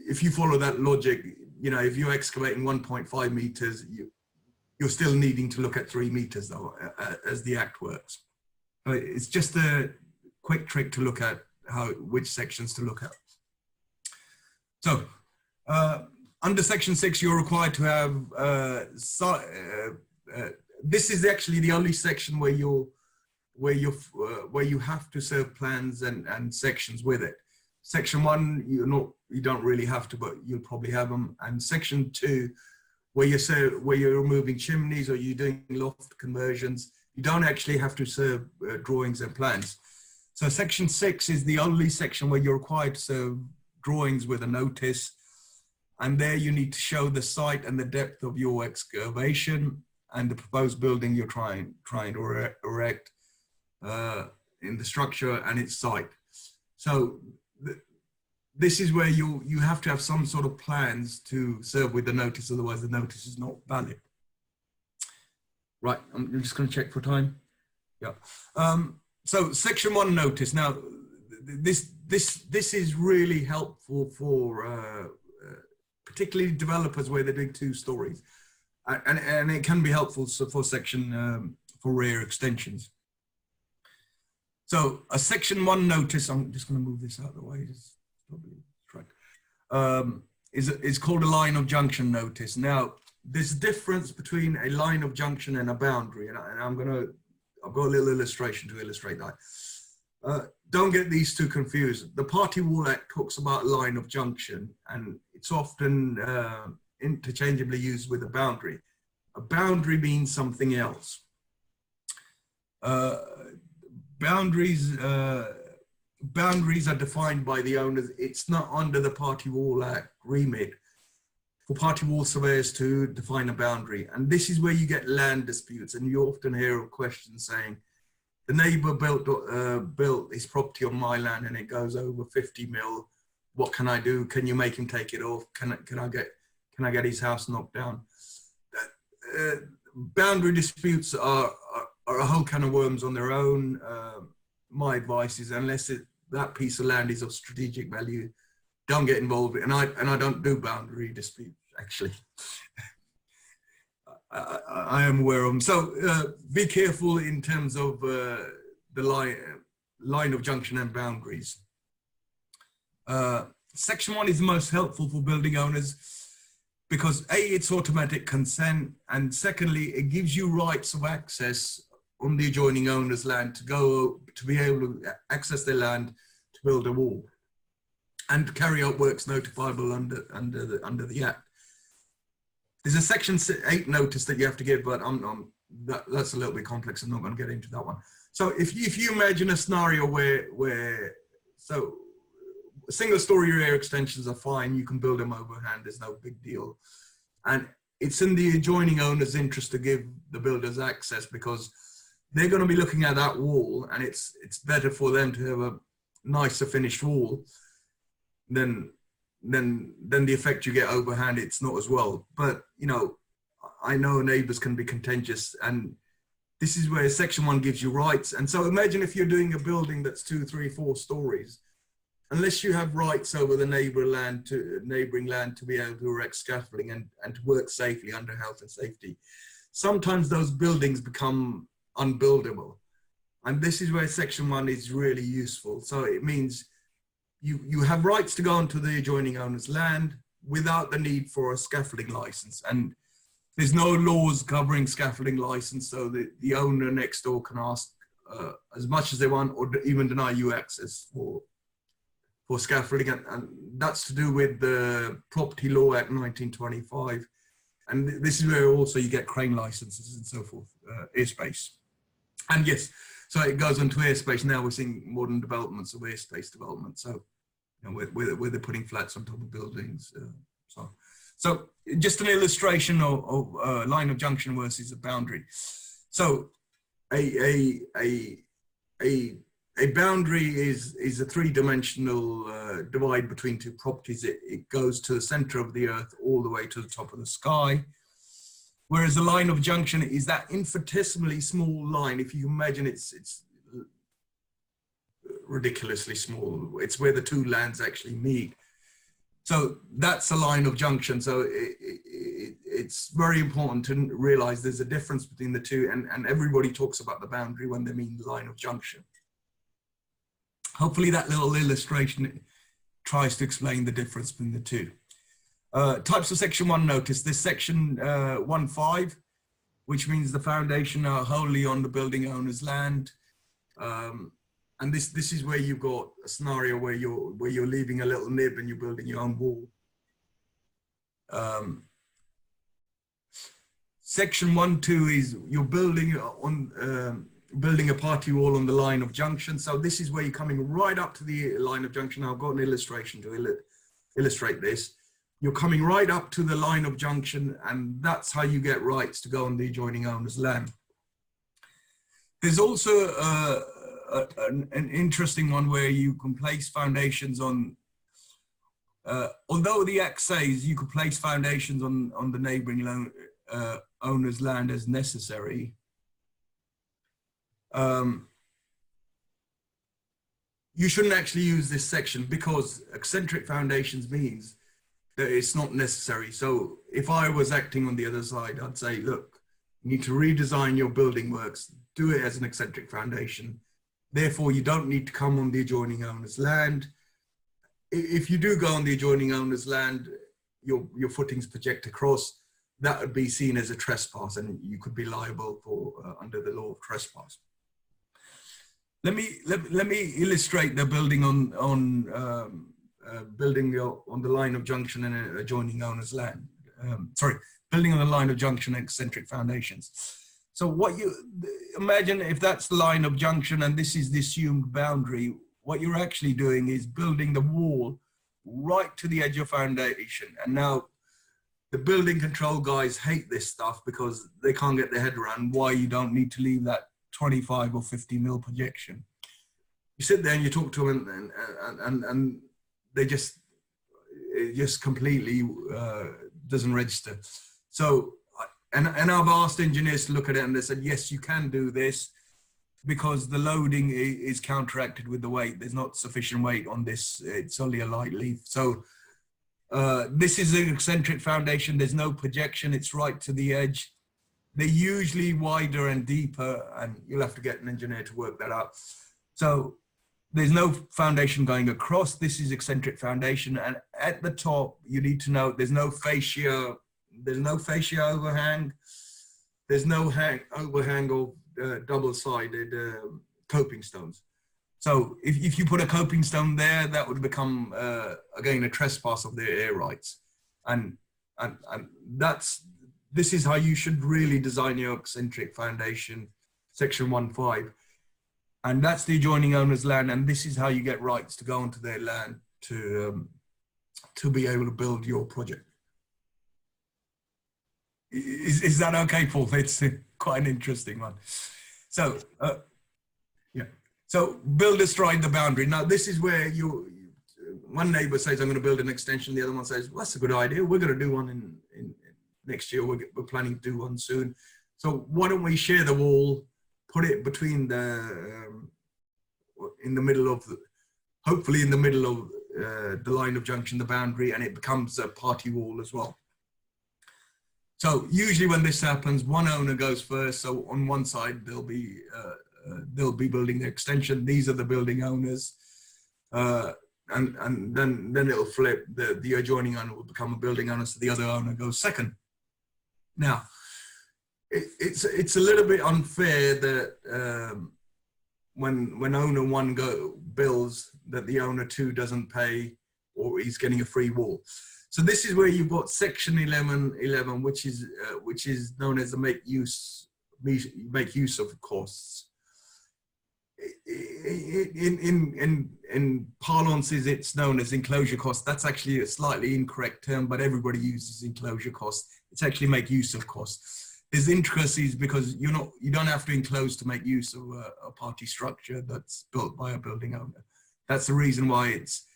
if you follow that logic, if you're excavating 1.5 meters, you're still needing to look at 3 meters though, as the act works. It's just a quick trick to look at which sections to look at. So under section 6, you're required to have, this is actually the only section where you have to serve plans and sections with it. Section 1, you don't really have to, but you'll probably have them. And section 2, where you're removing chimneys or you're doing loft conversions, you don't actually have to serve drawings and plans. So section 6 is the only section where you're required to serve drawings with a notice. And there you need to show the site and the depth of your excavation and the proposed building you're trying to erect in the structure and its site. So this is where you have to have some sort of plans to serve with the notice, otherwise the notice is not valid. Right, I'm just going to check for time. Yeah. So section 1 notice. Now, this is really helpful for particularly developers where they're doing 2 stories, and it can be helpful for section for rear extensions. So a section 1 notice. I'm just going to move this out of the way. It's probably right. Is called a line of junction notice. Now, there's a difference between a line of junction and a boundary, and I've got a little illustration to illustrate that. Don't get these two confused. The Party Wall Act talks about line of junction, and it's often interchangeably used with a boundary. A boundary means something else. Boundaries are defined by the owners. It's not under the Party Wall Act remit for party wall surveyors to define a boundary. And this is where you get land disputes, and you often hear of questions saying the neighbor built his property on my land and it goes over 50 mil. What can I do? Can you make him take it off? Can I get his house knocked down? Boundary disputes are a whole can of worms on their own. My advice is, unless that piece of land is of strategic value, don't get involved. And I don't do boundary disputes, actually. I am aware of them. So be careful in terms of the line of junction and boundaries. Section 1 is the most helpful for building owners because A, it's automatic consent, and secondly, it gives you rights of access on the adjoining owner's land to be able to access their land to build a wall and to carry out works notifiable under the Act. There's a Section 8 notice that you have to give, but that's a little bit complex. I'm not going to get into that one. So if you imagine a scenario where single-story rear extensions are fine, you can build them overhand, there's no big deal. And it's in the adjoining owner's interest to give the builders access because they're going to be looking at that wall, and it's better for them to have a nicer finished wall than the effect you get overhand. It's not as well. But, you know, I know neighbors can be contentious, and this is where Section 1 gives you rights. And so imagine if you're doing a building that's 2, 3, 4 stories, unless you have rights over the neighboring land to be able to erect scaffolding and to work safely under health and safety, sometimes those buildings become unbuildable. And this is where Section 1 is really useful. So it means you have rights to go onto the adjoining owner's land without the need for a scaffolding license. And there's no laws covering scaffolding license, so the owner next door can ask as much as they want or even deny you access for scaffolding. And that's to do with the Property Law Act 1925. And this is where also you get crane licenses and so forth, airspace. And yes, so it goes on to airspace. Now we're seeing modern developments of airspace development. So, you know, where they're putting flats on top of buildings. So just an illustration of line of junction versus a boundary. So a boundary is a three-dimensional divide between two properties. It goes to the center of the earth all the way to the top of the sky. Whereas a line of junction is that infinitesimally small line. If you imagine it's ridiculously small. It's where the two lands actually meet. So that's a line of junction. So it's very important to realize there's a difference between the two, and everybody talks about the boundary when they mean line of junction. Hopefully that little illustration tries to explain the difference between the two. Types of Section 1 notice. There's Section 1.5, which means the foundation are wholly on the building owner's land. And this is where you've got a scenario where you're leaving a little nib and you're building your own wall. Section 1.2 is you're building a party wall on the line of junction. So this is where you're coming right up to the line of junction. I've got an illustration to illustrate this. You're coming right up to the line of junction, and that's how you get rights to go on the adjoining owner's land. There's also an interesting one where you can place foundations on, although the Act says you could place foundations on the neighboring owner's land as necessary, you shouldn't actually use this section because eccentric foundations means that it's not necessary. So if I was acting on the other side, I'd say, look, you need to redesign your building works, do it as an eccentric foundation. Therefore, you don't need to come on the adjoining owner's land. If you do go on the adjoining owner's land, your footings project across, that would be seen as a trespass, and you could be liable for under the law of trespass. Let me illustrate the building on the line of junction and adjoining owner's land. Building on the line of junction and eccentric foundations. So what you imagine, if that's the line of junction and this is the assumed boundary, what you're actually doing is building the wall right to the edge of foundation. And now the building control guys hate this stuff because they can't get their head around why you don't need to leave that 25 or 50 mil projection. You sit there and you talk to them and they just, it just completely doesn't register. So, and I've asked engineers to look at it and they said, yes, you can do this because the loading is counteracted with the weight. There's not sufficient weight on this. It's only a light leaf. So this is an eccentric foundation. There's no projection. It's right to the edge. They're usually wider and deeper, and you'll have to get an engineer to work that out. So there's no foundation going across. This is eccentric foundation. And at the top, you need to know there's no fascia. There's no fascia overhang. There's no overhang of double-sided coping stones. So if you put a coping stone there, that would become, again, a trespass of their air rights. And this is how you should really design your eccentric foundation, section 1.5. And that's the adjoining owner's land. And this is how you get rights to go onto their land to be able to build your project. Is that okay, Paul? It's quite an interesting one. So, yeah. So build astride the boundary. Now, this is where one neighbor says, I'm going to build an extension. The other one says, well, that's a good idea. We're going to do one in next year. We're planning to do one soon. So why don't we share the wall, put it between in the middle of hopefully in the middle of the line of junction, the boundary, and it becomes a party wall as well. So usually when this happens, one owner goes first. So on one side, they'll be building the extension. These are the building owners. And then it'll flip. The adjoining owner will become a building owner. So the other owner goes second. Now, it's a little bit unfair that when owner one builds, that the owner two doesn't pay, or he's getting a free wall. So this is where you've got section 11.11, which is known as the make use of costs. In parlances, it's known as enclosure cost. That's actually a slightly incorrect term, but everybody uses enclosure cost. It's actually make use of cost. There's intricacies because you don't have to enclose to make use of a party structure that's built by a building owner. That's the reason why it's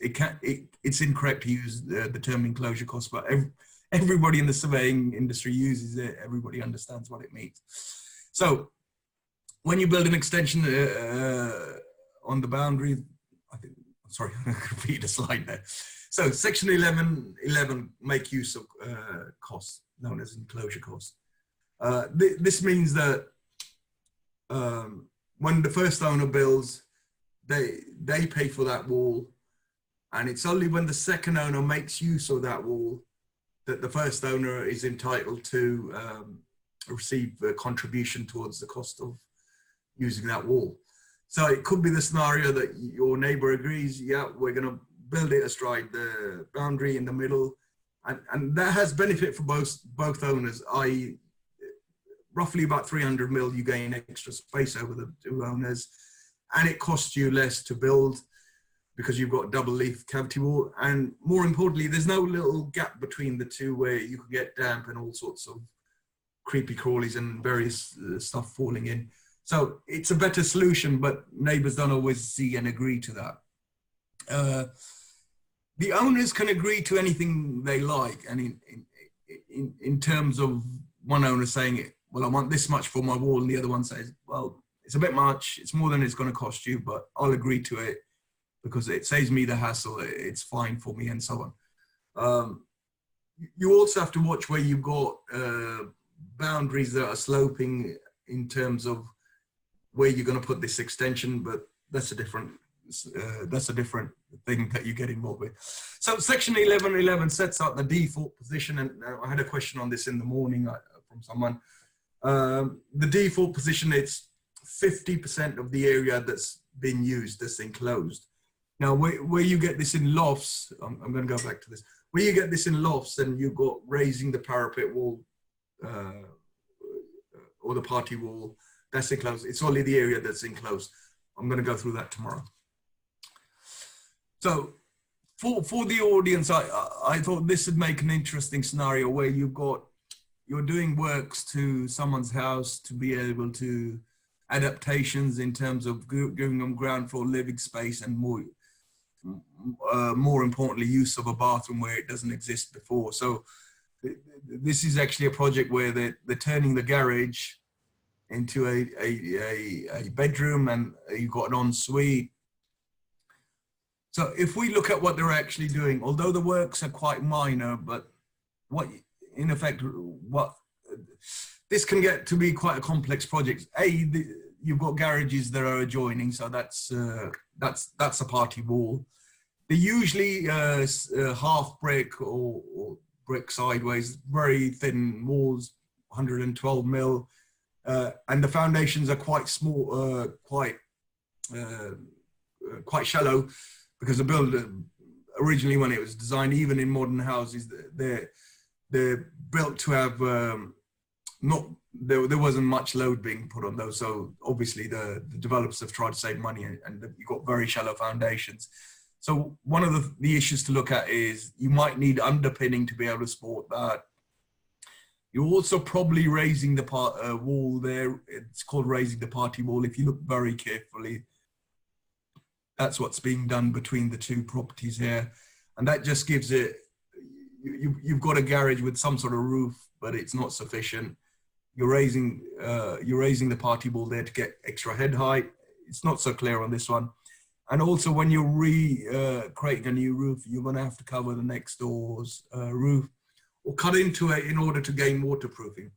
incorrect to use the term enclosure cost, but everybody in the surveying industry uses it. Everybody understands what it means. So when you build an extension on the boundary, sorry, I'm going to repeat a slide there. So section 11.11, make use of costs, known as enclosure costs. This means that when the first owner builds, they pay for that wall. And it's only when the second owner makes use of that wall that the first owner is entitled to receive a contribution towards the cost of using that wall. So it could be the scenario that your neighbor agrees, yeah, we're going to build it astride the boundary in the middle. And that has benefit for both owners, i.e. roughly about 300 mil, you gain extra space over the two owners. And it costs you less to build, because you've got double leaf cavity wall. And more importantly, there's no little gap between the two where you could get damp and all sorts of creepy crawlies and various stuff falling in. So it's a better solution, but neighbors don't always see and agree to that. The owners can agree to anything they like. And in terms of one owner saying, well, I want this much for my wall, and the other one says, well, it's a bit much, it's more than it's going to cost you, but I'll agree to it because it saves me the hassle, it's fine for me, and so on. You also have to watch where you've got boundaries that are sloping in terms of where you're going to put this extension, but that's a different thing that you get involved with. So section 11.11 sets out the default position, and I had a question on this in the morning from someone. The default position, it's 50% of the area that's been used, that's enclosed. Now, where you get this in lofts, I'm going to go back to this. Where you get this in lofts, and you've got raising the parapet wall or the party wall, that's enclosed. It's only the area that's enclosed. I'm going to go through that tomorrow. So for the audience, I thought this would make an interesting scenario where you're doing works to someone's house to be able to, adaptations in terms of giving them ground floor living space and more importantly, use of a bathroom where it doesn't exist before. So this is actually a project where they're turning the garage into a bedroom, and you've got an ensuite. So if we look at what they're actually doing, although the works are quite minor, but what in effect, what this can get to be quite a complex project. You've got garages that are adjoining, so that's a party wall. They're usually half brick or brick sideways, very thin walls, 112 mil, and the foundations are quite small, quite shallow, because the builder originally, when it was designed, even in modern houses, they're built to have there wasn't much load being put on those. So obviously the developers have tried to save money, and you've got very shallow foundations. So one of the issues to look at is you might need underpinning to be able to support that. You're also probably raising the wall there. It's called raising the party wall. If you look very carefully, that's what's being done between the two properties here. And that just gives it, you've got a garage with some sort of roof, but it's not sufficient. You're raising the party wall there to get extra head height. It's not so clear on this one. And also when you're creating a new roof, you're gonna have to cover the next door's roof or cut into it in order to gain waterproofing.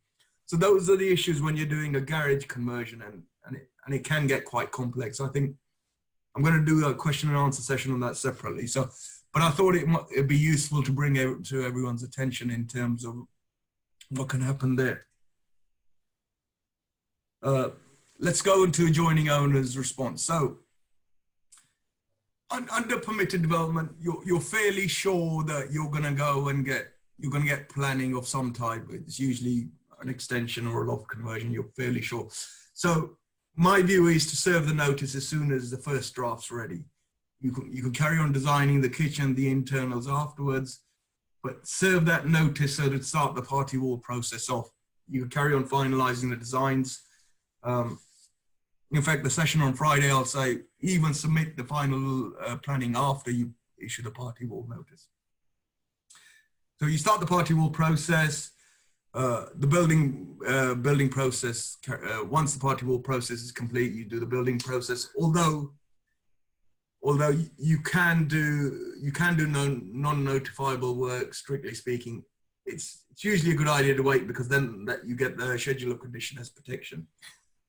So those are the issues when you're doing a garage conversion, and it can get quite complex. I think I'm going to do a question and answer session on that separately. So, but I thought it'd be useful to bring it to everyone's attention in terms of what can happen there. Let's go into adjoining owners' response. So, under permitted development, you're fairly sure that you're going to go and get planning of some type. It's usually an extension or a loft conversion. You're fairly sure. So my view is to serve the notice as soon as the first draft's ready. You can carry on designing the kitchen, the internals afterwards, but serve that notice so to start the party wall process off. You can carry on finalizing the designs. In fact, the session on Friday, I'll say even submit the final planning after you issue the party wall notice. So you start the party wall process, the building process. Once the party wall process is complete, you do the building process. Although you can do non-notifiable work, strictly speaking, it's usually a good idea to wait, because then that you get the schedule of condition as protection.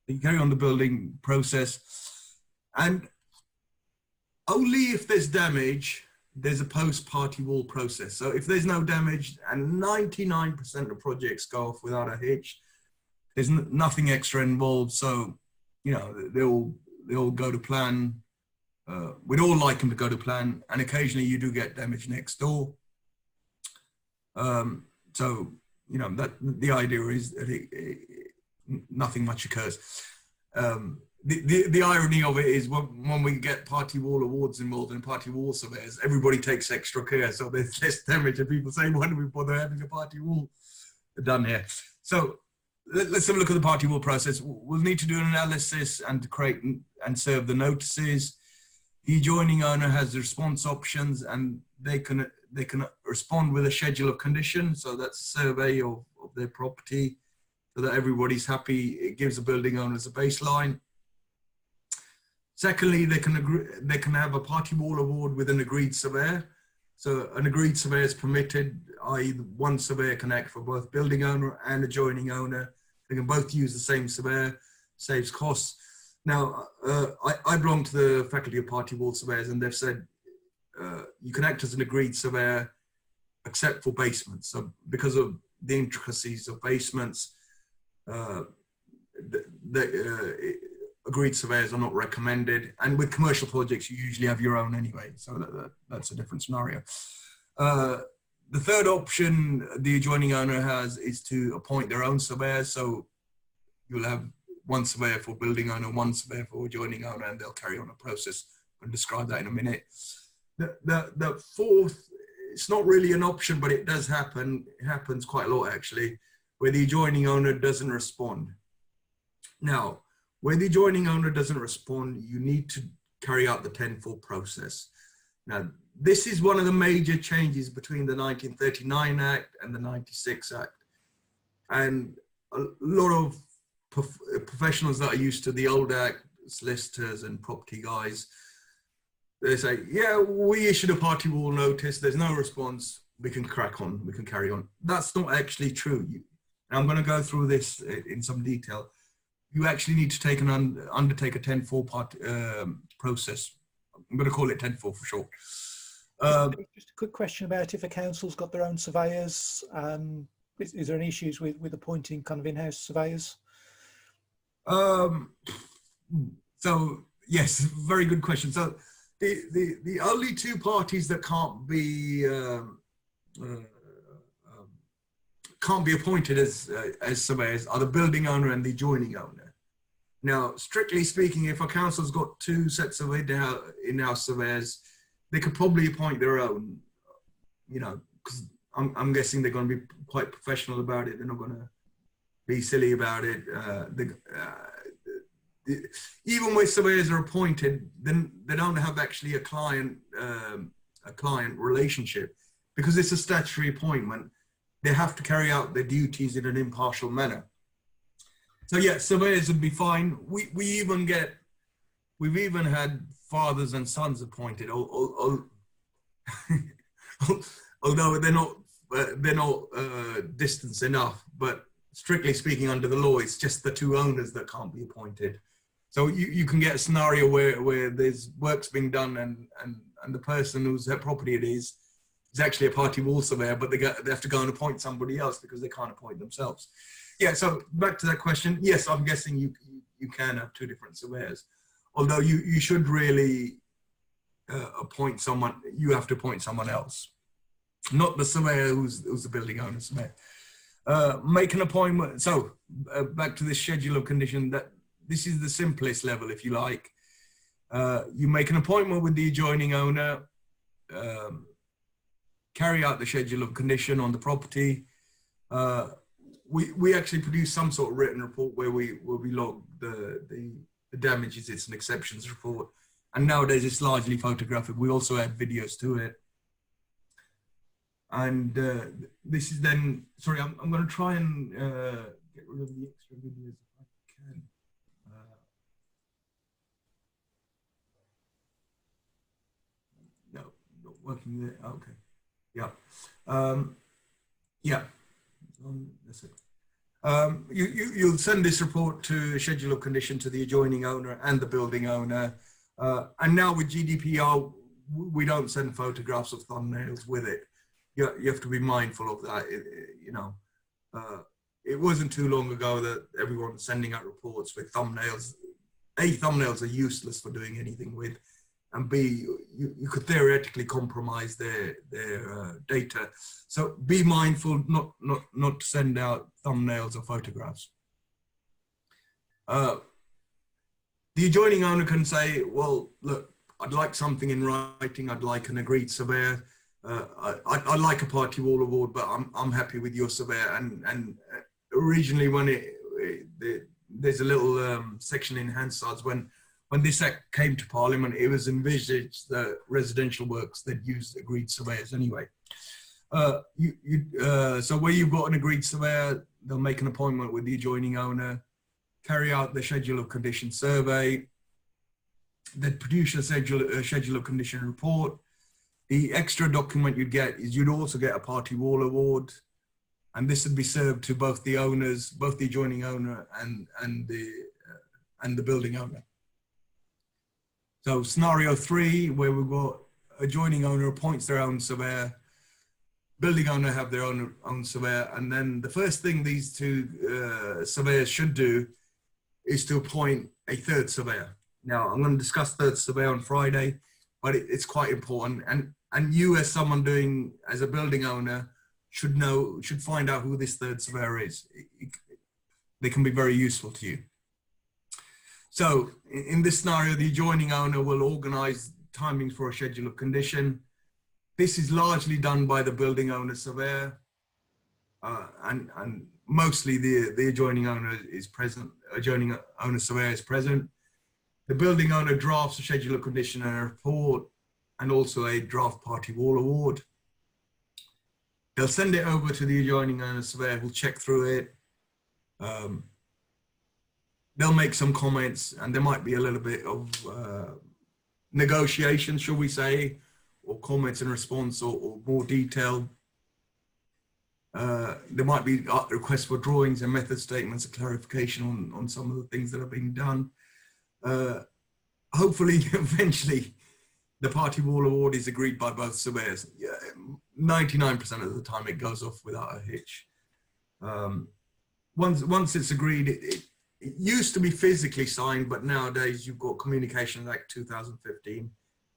You carry on the building process, and only if there's damage, there's a post-party wall process. So if there's no damage, and 99% of projects go off without a hitch, there's nothing extra involved. So, you know, they all go to plan. We'd all like them to go to plan, and occasionally you do get damage next door. So, you know, that the idea is that nothing much occurs. The irony of it is when we get party wall awards involved in party wall surveyors, everybody takes extra care. So there's less damage, and people say, why do we bother having a party wall done here? So let's have a look at the party wall process. We'll need to do an analysis and to create and serve the notices. The adjoining owner has the response options, and they can respond with a schedule of condition. So that's a survey of their property, so that everybody's happy. It gives the building owners a baseline. Secondly, they can have a party wall award with an agreed surveyor. So an agreed surveyor is permitted, i.e. one surveyor can act for both building owner and adjoining owner. They can both use the same surveyor, saves costs. Now, I belong to the Faculty of Party Wall Surveyors, and they've said you can act as an agreed surveyor except for basements. So because of the intricacies of basements, agreed surveyors are not recommended. And with commercial projects, you usually have your own anyway. So that's a different scenario. The third option the adjoining owner has is to appoint their own surveyor. So you'll have one surveyor for building owner, one surveyor for adjoining owner, and they'll carry on a process. I'll describe that in a minute. The fourth, it's not really an option, but it does happen. It happens quite a lot actually, where the adjoining owner doesn't respond. Now, Where the adjoining owner doesn't respond, you need to carry out the 10-4 process. Now, this is one of the major changes between the 1939 Act and the 96 Act. And a lot of professionals that are used to the old Act, solicitors and property guys, they say, yeah, we issued a party wall notice, there's no response, we can crack on, we can carry on. That's not actually true. And I'm going to go through this in some detail. You actually need to undertake a 10-4 process. I'm going to call it 10-4 for short. Just a quick question about if a council's got their own surveyors. Is there any issues with appointing kind of in-house surveyors? So yes, very good question. So the only two parties that can't be appointed as surveyors are the building owner and the adjoining owner. Now, strictly speaking, if a council's got two sets of in-house surveyors, they could probably appoint their own, you know, because I'm guessing they're going to be quite professional about it. They're not going to be silly about it. Even when surveyors are appointed, then they don't have actually a client relationship, because it's a statutory appointment. They have to carry out their duties in an impartial manner. So yeah, surveyors would be fine. We've even had fathers and sons appointed, although they're not distance enough. But strictly speaking, under the law, it's just the two owners that can't be appointed. So you can get a scenario where there's work's being done and the person whose property it is actually a party wall surveyor, but they have to go and appoint somebody else because they can't appoint themselves. Yeah, so back to that question. Yes, I'm guessing you can have two different surveyors, although you should really appoint someone. You have to appoint someone else, not the surveyor who's the building owner surveyor. Make an appointment. So back to the schedule of condition. That this is the simplest level, if you like. You make an appointment with the adjoining owner. Carry out the schedule of condition on the property. We actually produce some sort of written report where we log the damages, it's an exceptions report. And nowadays it's largely photographic. We also add videos to it. And this is then, sorry, I'm going to try and get rid of the extra videos if I can. No, not working there. Okay. Yeah. Yeah. That's it. You'll send this report to schedule of condition to the adjoining owner and the building owner. And now with GDPR, we don't send photographs of thumbnails with it. You have to be mindful of that. It wasn't too long ago that everyone was sending out reports with thumbnails. A, thumbnails are useless for doing anything with, and B, you could theoretically compromise their data. So be mindful not to send out thumbnails or photographs. The adjoining owner can say, well, look, I'd like something in writing. I'd like an agreed surveyor. I'd like a party wall award, but I'm happy with your surveyor. And originally, when there's a little section in Hansard's when this act came to Parliament, it was envisaged that residential works that use agreed surveyors anyway. So where you've got an agreed surveyor, they'll make an appointment with the adjoining owner, carry out the schedule of condition survey, then produce a schedule of condition report. The extra document you'd get is you'd also get a party wall award, and this would be served to both the owners, both the adjoining owner and the building owner. So scenario 3, where we've got adjoining owner appoints their own surveyor, building owner have their own surveyor, and then the first thing these two surveyors should do is to appoint a third surveyor. Now, I'm going to discuss third surveyor on Friday, but it's quite important. And you, as someone as a building owner, should find out who this third surveyor is. They can be very useful to you. So in this scenario, the adjoining owner will organize timings for a schedule of condition. This is largely done by the building owner surveyor. And mostly the adjoining owner is present, adjoining owner surveyor is present. The building owner drafts a schedule of condition and a report, and also a draft party wall award. They'll send it over to the adjoining owner surveyor who'll check through it. They'll make some comments, and there might be a little bit of negotiation, shall we say, or comments and response, or more detail. There might be requests for drawings and method statements, a clarification on some of the things that are being done. Hopefully, eventually, the party wall award is agreed by both surveyors. 99% of the time, it goes off without a hitch. Once it's agreed, it used to be physically signed, but nowadays you've got Communications Act 2015.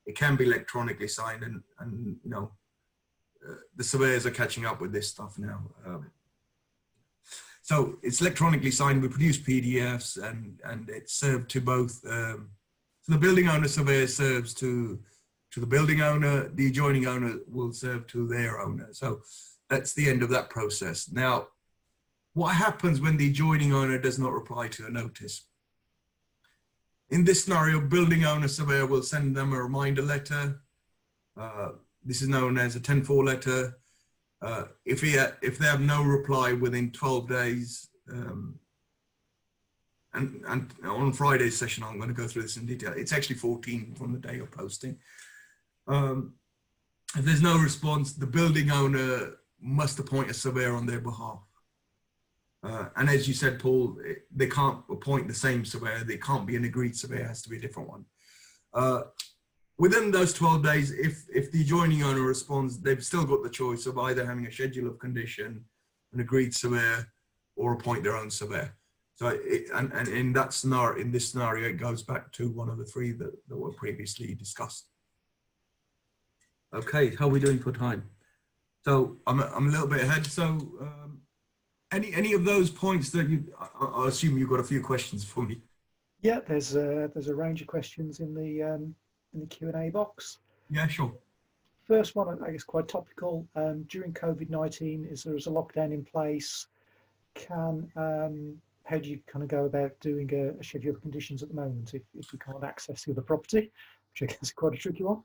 It can be electronically signed, and you know, the surveyors are catching up with this stuff now. So it's electronically signed. We produce PDFs, and it's served to both. So the building owner surveyor serves to the building owner. The adjoining owner will serve to their owner. So that's the end of that process. Now, what happens when the adjoining owner does not reply to a notice? In this scenario, building owner surveyor will send them a reminder letter. This is known as a 10-4 letter. If they have no reply within 12 days, and on Friday's session, I'm going to go through this in detail. It's actually 14 from the day of posting. If there's no response, the building owner must appoint a surveyor on their behalf. And as you said, Paul, they can't appoint the same surveyor. They can't be an agreed surveyor. It has to be a different one. Within those 12 days, if the adjoining owner responds, they've still got the choice of either having a schedule of condition, an agreed surveyor, or appoint their own surveyor. So, and in that scenario, in this scenario, it goes back to one of the three that were previously discussed. Okay, how are we doing for time? So I'm a little bit ahead. So any of those points that I assume you've got a few questions for me. Yeah, there's a range of questions in the Q&A box. Yeah, sure. First one, I guess, quite topical. During COVID-19, is there a lockdown in place? How do you kind of go about doing a schedule of conditions at the moment if you can't access the other property, which I guess is quite a tricky one?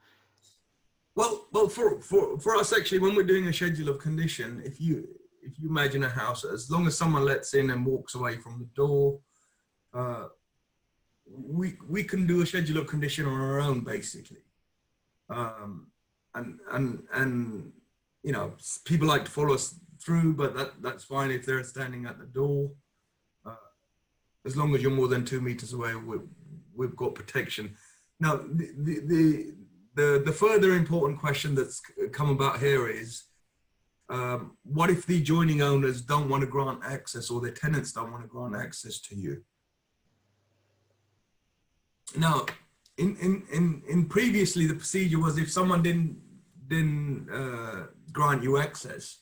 Well, for us actually, when we're doing a schedule of condition, if you imagine a house, as long as someone lets in and walks away from the door, we can do a schedule of condition on our own, basically. And you know, people like to follow us through, but that's fine if they're standing at the door. As long as you're more than 2 meters away, we've got protection. Now, the further important question that's come about here is, what if the adjoining owners don't want to grant access, or their tenants don't want to grant access to you? Now, in previously, the procedure was if someone didn't grant you access,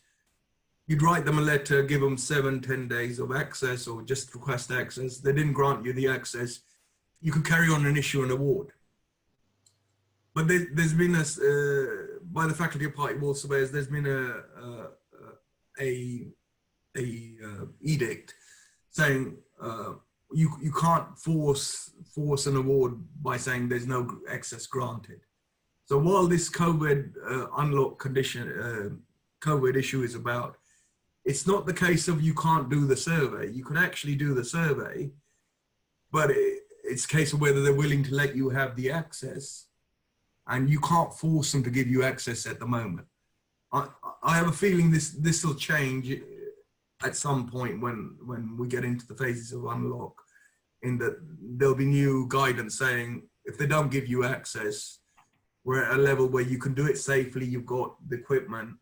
you'd write them a letter, give them 7-10 days of access, or just request access. They didn't grant you the access, you could carry on and issue an award. But there's been by the Faculty of Party Wall Surveyors, there's been a edict saying you can't force an award by saying there's no access granted. So while this COVID unlock condition, COVID issue is about, it's not the case of you can't do the survey. You can actually do the survey, but it's a case of whether they're willing to let you have the access, and you can't force them to give you access at the moment. I have a feeling this will change at some point when we get into the phases of unlock, in that there'll be new guidance saying if they don't give you access, we're at a level where you can do it safely, you've got the equipment.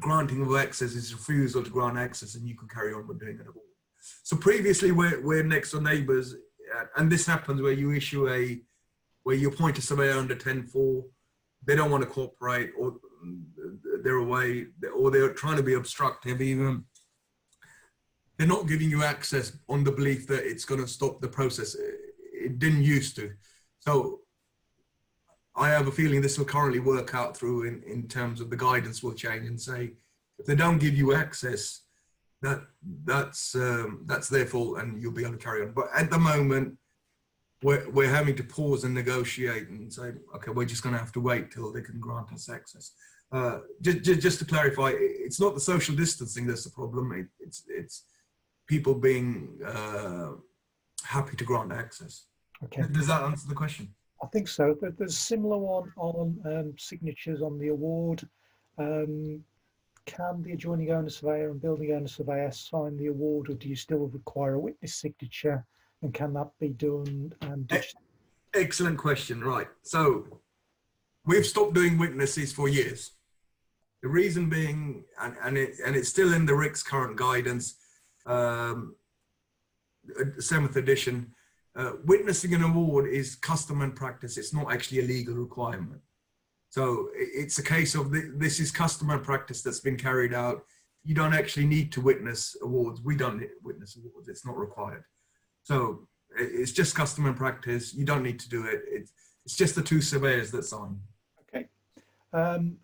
Granting of access is refusal to grant access, and you can carry on with doing it. So previously we're next door neighbours, and this happens where you where you appoint a surveyor under 10-4, they don't want to cooperate, or they're away, or they're trying to be obstructive even. They're not giving you access on the belief that it's going to stop the process. It didn't used to. So I have a feeling this will currently work out through in terms of the guidance will change and say, if they don't give you access, that's their fault, and you'll be able to carry on. But at the moment, we're having to pause and negotiate and say, okay, we're just going to have to wait till they can grant us access. Just to clarify, it's not the social distancing that's the problem. It's people being happy to grant access. Okay. Does that answer the question? I think so. There's a similar one on signatures on the award. Can the adjoining owner surveyor and building owner surveyor sign the award, or do you still require a witness signature? And can that be done? Excellent question. Right. So we've stopped doing witnesses for years. The reason being, and it's still in the RIC's current guidance, 7th edition, witnessing an award is custom and practice. It's not actually a legal requirement. So it's a case of this is custom and practice that's been carried out. You don't actually need to witness awards. We don't witness awards. It's not required. So it's just custom and practice. You don't need to do it. It's just the 2 surveyors that sign. Okay.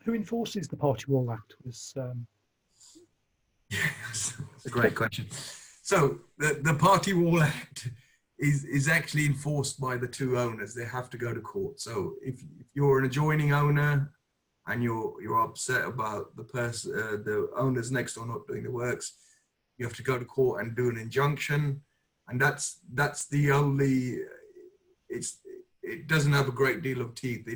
Who enforces the Party Wall Act? Yes, that's a great question. So the Party Wall Act is actually enforced by the 2 owners. They have to go to court. So if you're an adjoining owner and you're upset about the owners next door not doing the works, you have to go to court and do an injunction. And that's the only, it doesn't have a great deal of teeth.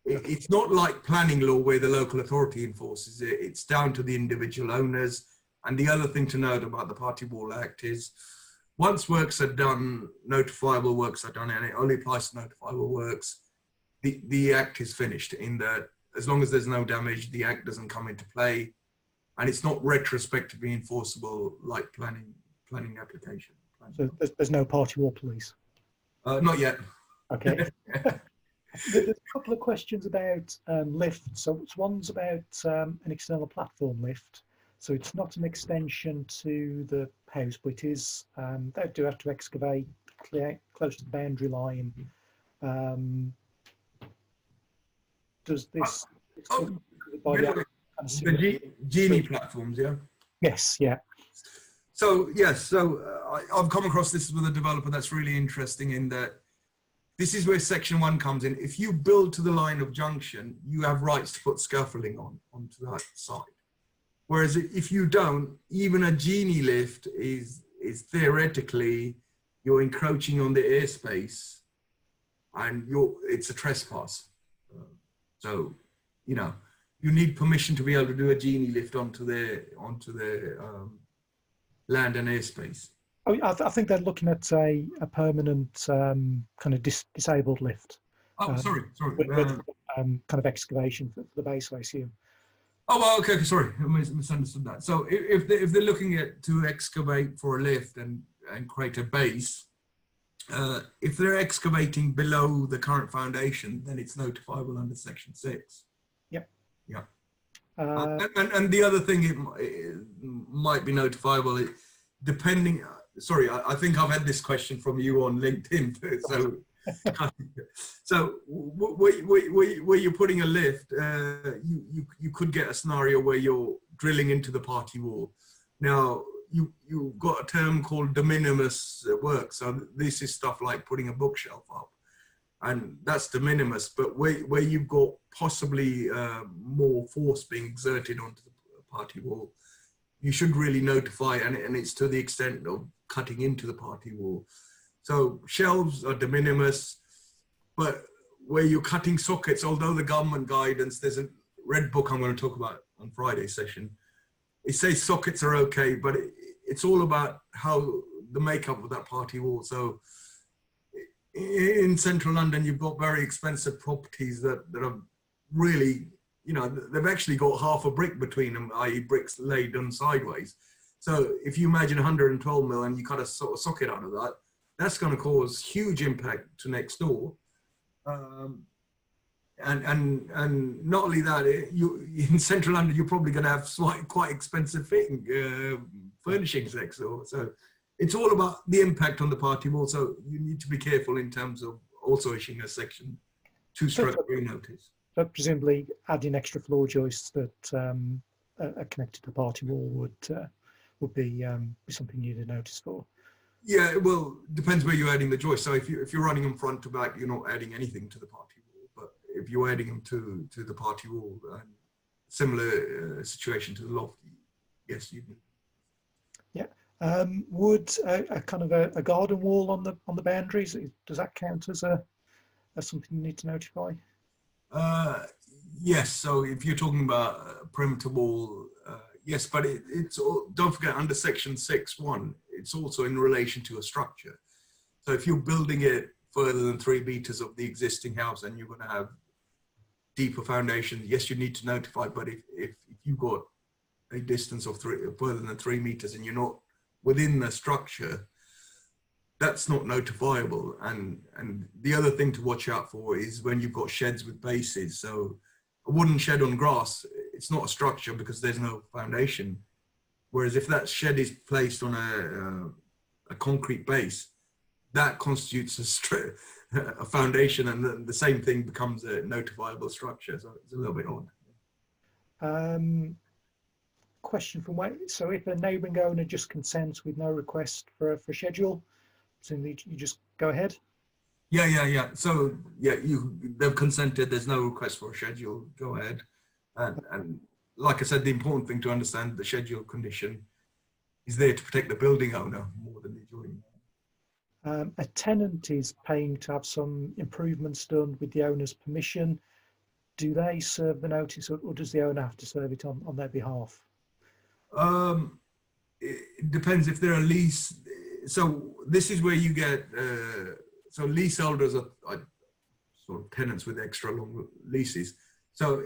It's not like planning law where the local authority enforces it. It's down to the individual owners. And the other thing to note about the Party Wall Act is once works are done, notifiable works are done, and it only applies to notifiable works, the act is finished in that as long as there's no damage, the act doesn't come into play, and it's not retrospectively enforceable like planning application. So there's no Party Wall police? Not yet. Okay. There's a couple of questions about lifts. So one's about an external platform lift. So it's not an extension to the house, but it is, they do have to excavate close to the boundary line. Does this... the Genie platforms, yeah? Yes, yeah. So, yes, I've come across this with a developer that's really interesting in that this is where section 1 comes in. If you build to the line of junction, you have rights to put scaffolding onto that side. Whereas if you don't, even a Genie lift is theoretically, you're encroaching on the airspace and it's a trespass. So, you know, you need permission to be able to do a Genie lift onto their land and airspace. I think they're looking at a permanent kind of disabled lift. Oh, sorry. With kind of excavation for the base, I assume. Oh, well, okay, sorry, I misunderstood that. So if they're looking at to excavate for a lift and create a base, if they're excavating below the current foundation, then it's notifiable under section 6. Yep. Yeah. And the other thing it might be notifiable, depending. Sorry, I think I've had this question from you on LinkedIn too. So where you're putting a lift, you could get a scenario where you're drilling into the party wall. Now you've got a term called de minimis work. So this is stuff like putting a bookshelf up, and that's de minimis. But where you've got possibly more force being exerted onto the party wall, you should really notify, and it's to the extent of cutting into the party wall. So shelves are de minimis, but where you're cutting sockets, although the government guidance, there's a red book I'm going to talk about on Friday session, it says sockets are okay, but it's all about how the makeup of that party wall. So in central London, you've got very expensive properties that are really, you know, they've actually got half a brick between them, i.e. bricks laid on sideways. So if you imagine 112 mil and you cut a sort of socket out of that, that's going to cause huge impact to next door. And not only that, in central London, you're probably going to have quite expensive furnishings next door. So it's all about the impact on the party wall. So you need to be careful in terms of also issuing a section 2/3 notice. So presumably adding extra floor joists that are connected to the party wall would be something you'd notice for. Yeah, well, depends where you're adding the joist. So if you're running them front to back, you're not adding anything to the party wall. But if you're adding them to the party wall, and similar situation to the loft, yes, you need. Yeah. Would a kind of a garden wall on the boundaries, does that count as something you need to notify? Yes. So if you're talking about a perimeter wall, yes, but it's don't forget under section 6.1, it's also in relation to a structure. So if you're building it further than 3 meters of the existing house and you're going to have deeper foundations, yes, you need to notify. But if you've got a distance of further than 3 meters and you're not within the structure, that's not notifiable. And the other thing to watch out for is when you've got sheds with bases. So a wooden shed on grass, it's not a structure because there's no foundation. Whereas if that shed is placed on a concrete base, that constitutes a foundation, and the same thing becomes a notifiable structure. So it's a little bit odd. Question from Wayne. So if a neighbouring owner just consents with no request for a schedule, so you just go ahead? Yeah. So yeah, they've consented. There's no request for a schedule. Go ahead. And like I said, the important thing to understand, the schedule condition is there to protect the building owner more than the adjoining. A tenant is paying to have some improvements done with the owner's permission. Do they serve the notice, or does the owner have to serve it on their behalf? It depends if they're a lease. So this is where you get, so leaseholders are sort of tenants with extra long leases. So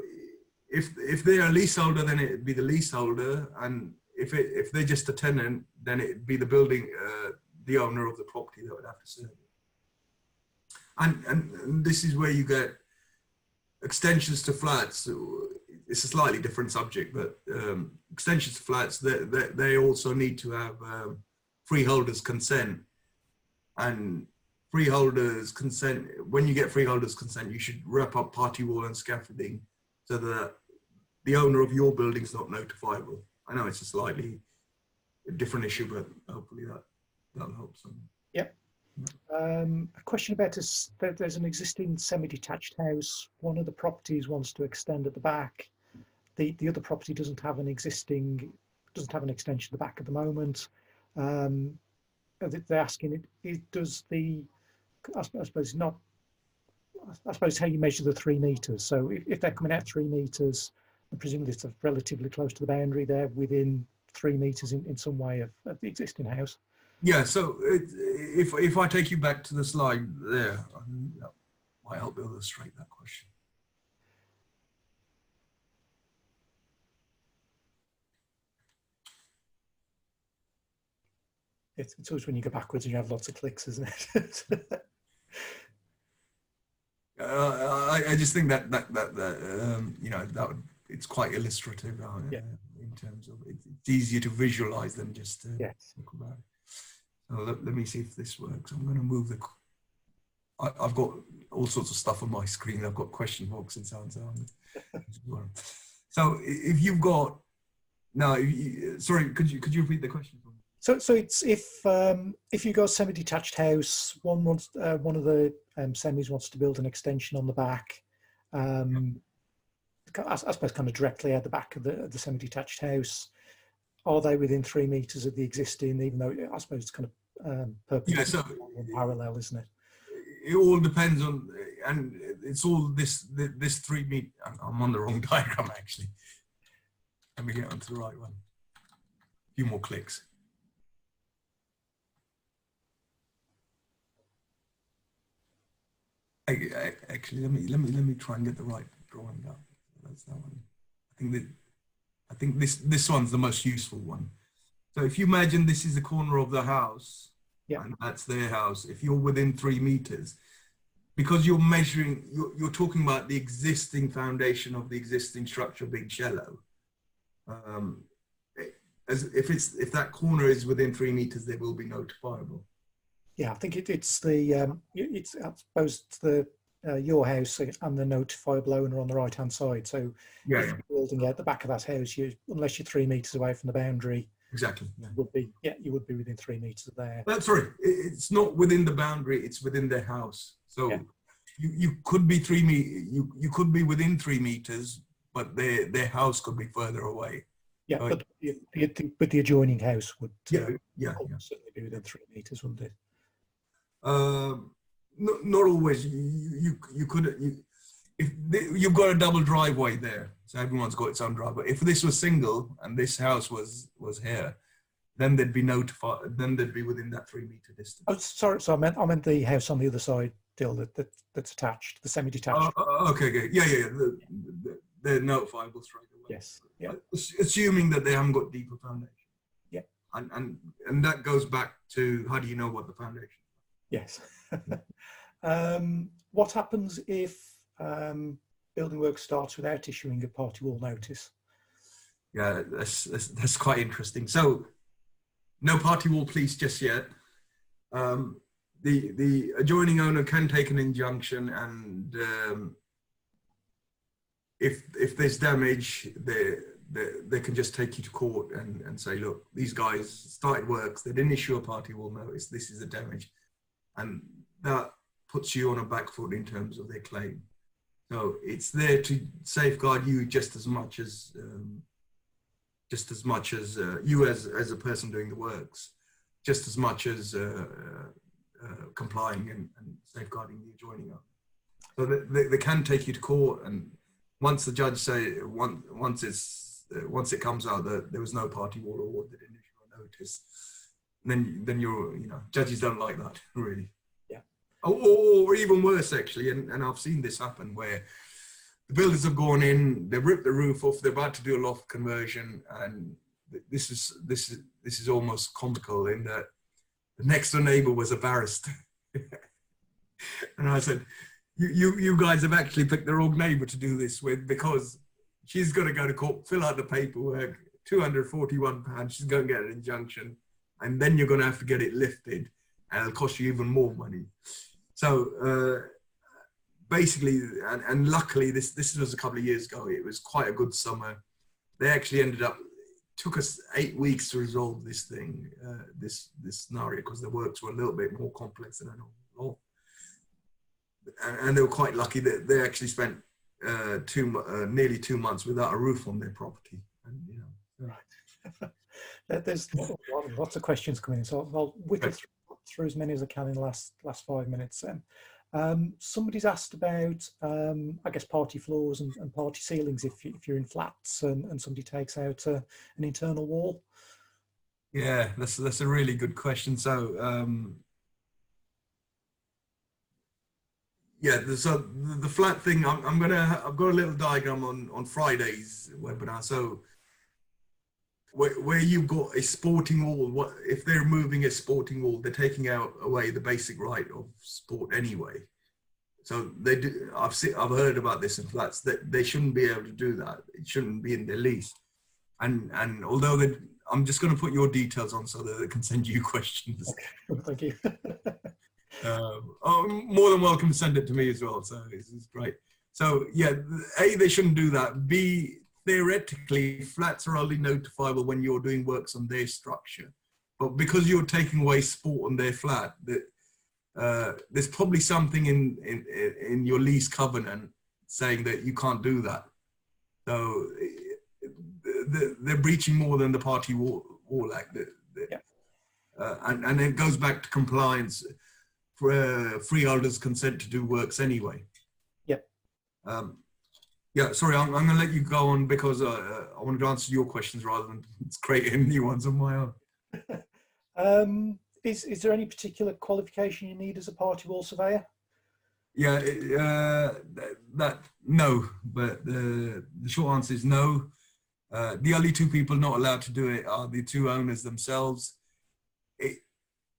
if they're a leaseholder, then it'd be the leaseholder. And if they're just a tenant, then it'd be the building, the owner of the property that would have to serve it. And this is where you get extensions to flats. It's a slightly different subject, but extensions to flats, they also need to have freeholders' consent. And freeholders' consent, when you get freeholders' consent, you should wrap up party wall and scaffolding so that the owner of your building is not notifiable. I know it's a slightly different issue, but hopefully that'll help some. Yep. A question about there's an existing semi-detached house. One of the properties wants to extend at the back. The other property doesn't have an extension at the back at the moment. They're asking does the, I suppose not, I suppose how you measure the 3 meters. So if they're coming out 3 meters, and presumably it's relatively close to the boundary, they're within 3 meters in some way of the existing house. Yeah, so if I take you back to the slide there, that might help illustrate that question. It's always when you go backwards and you have lots of clicks, isn't it? I just think that you know, it's quite illustrative Yeah. in terms of it's easier to visualize than just to talk about it. So let me see if this works. I'm going to move I've got all sorts of stuff on my screen. I've got question marks and so on. So if you've got now, sorry, could you repeat the question? So it's if you got a semi-detached house, one of the semis wants to build an extension on the back. I suppose kind of directly at the back of the semi-detached house. Are they within 3 meters of the existing? Even though I suppose it's kind of perpendicular and parallel, isn't it? It all depends on, and it's all this 3 meter. I'm on the wrong diagram actually. Let me get onto the right one. A few more clicks. Actually, let me try and get the right drawing up. That's that one. I think this one's the most useful one. So if you imagine this is the corner of the house, and that's their house. If you're within 3 meters, because you're measuring, you're talking about the existing foundation of the existing structure being shallow. If that corner is within 3 meters, they will be notifiable. Yeah, I think it's I suppose it's the your house and the notifiable owner on the right hand side. So if you're building out the back of that house, unless you're 3 meters away from the boundary, exactly. Yeah. Would be, yeah, you would be within 3 meters there. But sorry, it's not within the boundary, it's within their house. So Yeah. you could be you could be within 3 meters, but their house could be further away. Yeah, So but the adjoining house would yeah. certainly be within 3 meters, wouldn't it? Not always. You could you've got a double driveway there, so everyone's got its own driveway. If this was single and this house was here, then they'd be notified. Then they'd be within that 3 meter distance. Oh, sorry. So I meant the house on the other side, Dil, that's attached, the semi-detached. Okay. Yeah. They're notifiable straight away. Yes. Yeah. Assuming that they haven't got deeper foundation. Yeah. And that goes back to, how do you know what the foundation is? Yes. What happens if building work starts without issuing a party wall notice? Yeah, that's quite interesting. So, no party wall police just yet. The adjoining owner can take an injunction, and if there's damage, they can just take you to court and say, look, these guys started works, they didn't issue a party wall notice, this is the damage, and that puts you on a back foot in terms of their claim. So it's there to safeguard you just as much as you as a person doing the works, just as much as complying and safeguarding the adjoining owner. So they can take you to court, and once the judge once it comes out that there was no party wall award, they didn't issue a notice, then you're, judges don't like that, really. Yeah. Or even worse, actually, and I've seen this happen where the builders have gone in, they've ripped the roof off, they're about to do a loft conversion, and this is almost comical in that the next door neighbor was a barrister. And I said, you guys have actually picked the wrong neighbor to do this with, because she's got to go to court, fill out the paperwork, £241, she's going to get an injunction, and then you're going to have to get it lifted, and it'll cost you even more money. So basically, and luckily this was a couple of years ago, it was quite a good summer. They actually took us 8 weeks to resolve this thing, this scenario, because the works were a little bit more complex than I know. And they were quite lucky that they actually spent nearly 2 months without a roof on their property. And, Right. There's lots of questions coming in, so I'll whittle through as many as I can in the last 5 minutes. Somebody's asked about, I guess, party floors and party ceilings if you're in flats and somebody takes out an internal wall. Yeah, that's a really good question. So yeah, so the flat thing, I've got a little diagram on Friday's webinar. So where you've got a sporting wall, if they're moving a sporting wall, they're taking away the basic right of sport anyway. So they do. I've heard about this in flats that they shouldn't be able to do that. It shouldn't be in their lease. And although I'm just going to put your details on so that they can send you questions. Okay. Thank you. More than welcome to send it to me as well. So this is great. So yeah, A, they shouldn't do that. B, theoretically, flats are only notifiable when you're doing works on their structure. But because you're taking away sport on their flat, there's probably something in your lease covenant saying that you can't do that. So they're breaching more than the Party Wall Act. And it goes back to compliance. Freeholders consent to do works anyway. Yeah, sorry, I'm going to let you go on because I wanted to answer your questions rather than creating new ones on my own. Is there any particular qualification you need as a party wall surveyor? Yeah, no, but the short answer is no. The only two people not allowed to do it are the two owners themselves.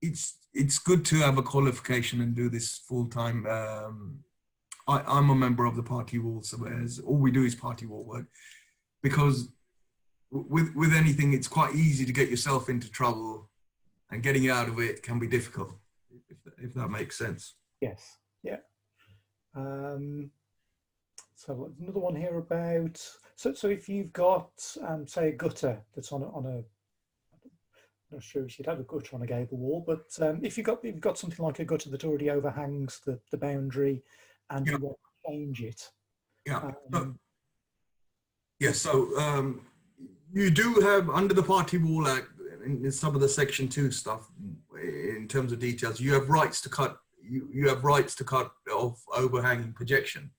It's good to have a qualification and do this full time. I'm a member of the Party Wall Surveyors. All we do is party wall work, because with anything, it's quite easy to get yourself into trouble, and getting out of it can be difficult, if that makes sense. Yes. Yeah. So another one here about, so if you've got say a gutter that's on a not sure if you'd have a gutter on a gable wall, but if you've got something like a gutter that already overhangs the boundary, and Yeah. you want to change it. Yeah. So you do have, under the Party Wall Act, in some of the Section 2 stuff, in terms of details, you have rights to cut. You have rights to cut off overhanging projection,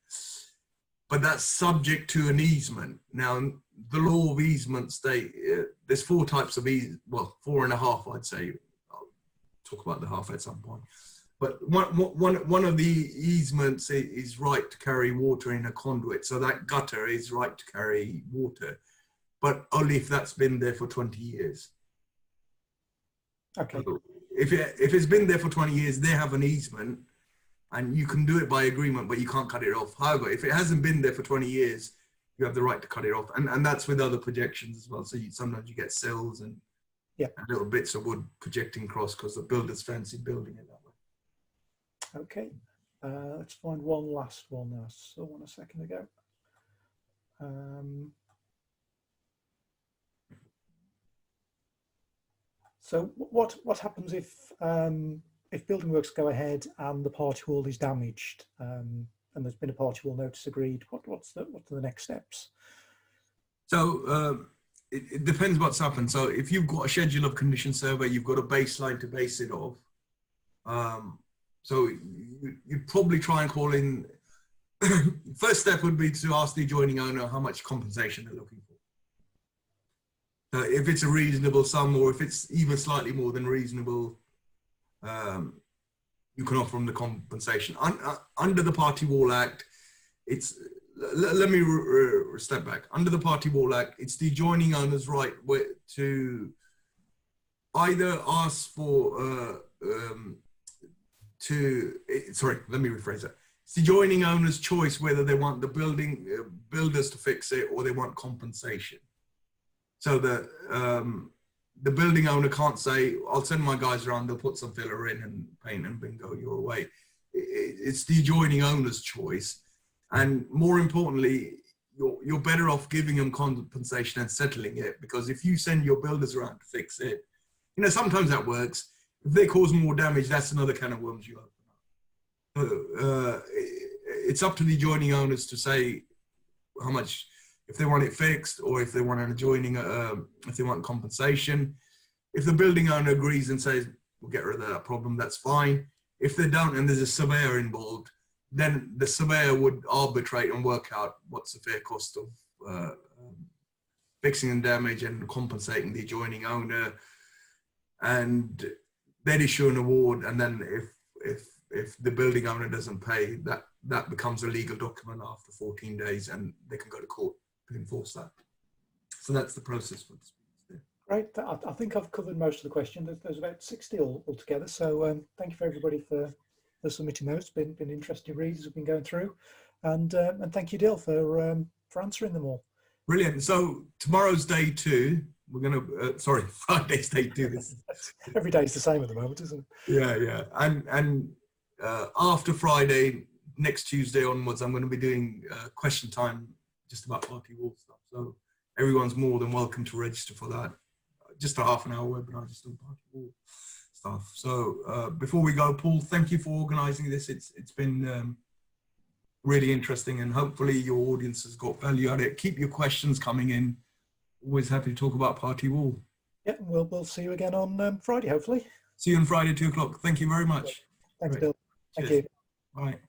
but that's subject to an easement. Now, the law of easement state there's 4 types of well, 4.5, I'd say. I'll talk about the half at some point. But one of the easements is right to carry water in a conduit. So that gutter is right to carry water, but only if that's been there for 20 years. Okay. So if it's been there for 20 years, they have an easement, and you can do it by agreement, but you can't cut it off. However, if it hasn't been there for 20 years, you have the right to cut it off. And that's with other projections as well. So sometimes you get cells and little bits of wood projecting across because the builders fancy building it that way. Okay. Let's find one last one I saw one a second ago. So what happens if building works go ahead and the party wall is damaged, and there's been a party wall notice agreed? What are the next steps? So it depends what's happened. So if you've got a schedule of condition survey, you've got a baseline to base it off. So you'd probably try and call in. First step would be to ask the adjoining owner how much compensation they're looking for. If it's a reasonable sum, or if it's even slightly more than reasonable, you can offer them the compensation. Under the Party Wall Act, it's, let me step back. Under the Party Wall Act, it's the adjoining owner's right to either ask for, sorry, let me rephrase that. It's the adjoining owner's choice whether they want the builders to fix it or they want compensation. So the building owner can't say, I'll send my guys around, they'll put some filler in and paint and bingo, you're away. It's the adjoining owner's choice. And more importantly, you're better off giving them compensation and settling it, because if you send your builders around to fix it, you know, sometimes that works. If they cause more damage, that's another can of worms you open up. It's up to the adjoining owners to say how much, if they want it fixed, or if they want an adjoining, if they want compensation. If the building owner agrees and says, we'll get rid of that problem, that's fine. If they don't and there's a surveyor involved, then the surveyor would arbitrate and work out what's the fair cost of fixing the damage and compensating the adjoining owner. And they'd issue an award, and then if the building owner doesn't pay, that becomes a legal document after 14 days, and they can go to court to enforce that. So that's the process for this. Great. I think I've covered most of the questions. There's about 60 altogether. So thank you for everybody for submitting those. It's been interesting reads we've been going through, and thank you, Dil, for answering them all. Brilliant. So tomorrow's day 2. We're gonna sorry, Friday's day 2. Every day is the same at the moment, isn't it? Yeah. And after Friday, next Tuesday onwards, I'm going to be doing question time just about party wall stuff. So everyone's more than welcome to register for that. Just a half an hour webinar just on party wall stuff. So before we go, Paul, thank you for organising this. It's been really interesting, and hopefully your audience has got value out of it. Keep your questions coming in. Always happy to talk about party wall. Yeah, we'll see you again on Friday, hopefully. See you on Friday, 2 o'clock. Thank you very much. Thanks, Dil. Thank Cheers. you. Bye.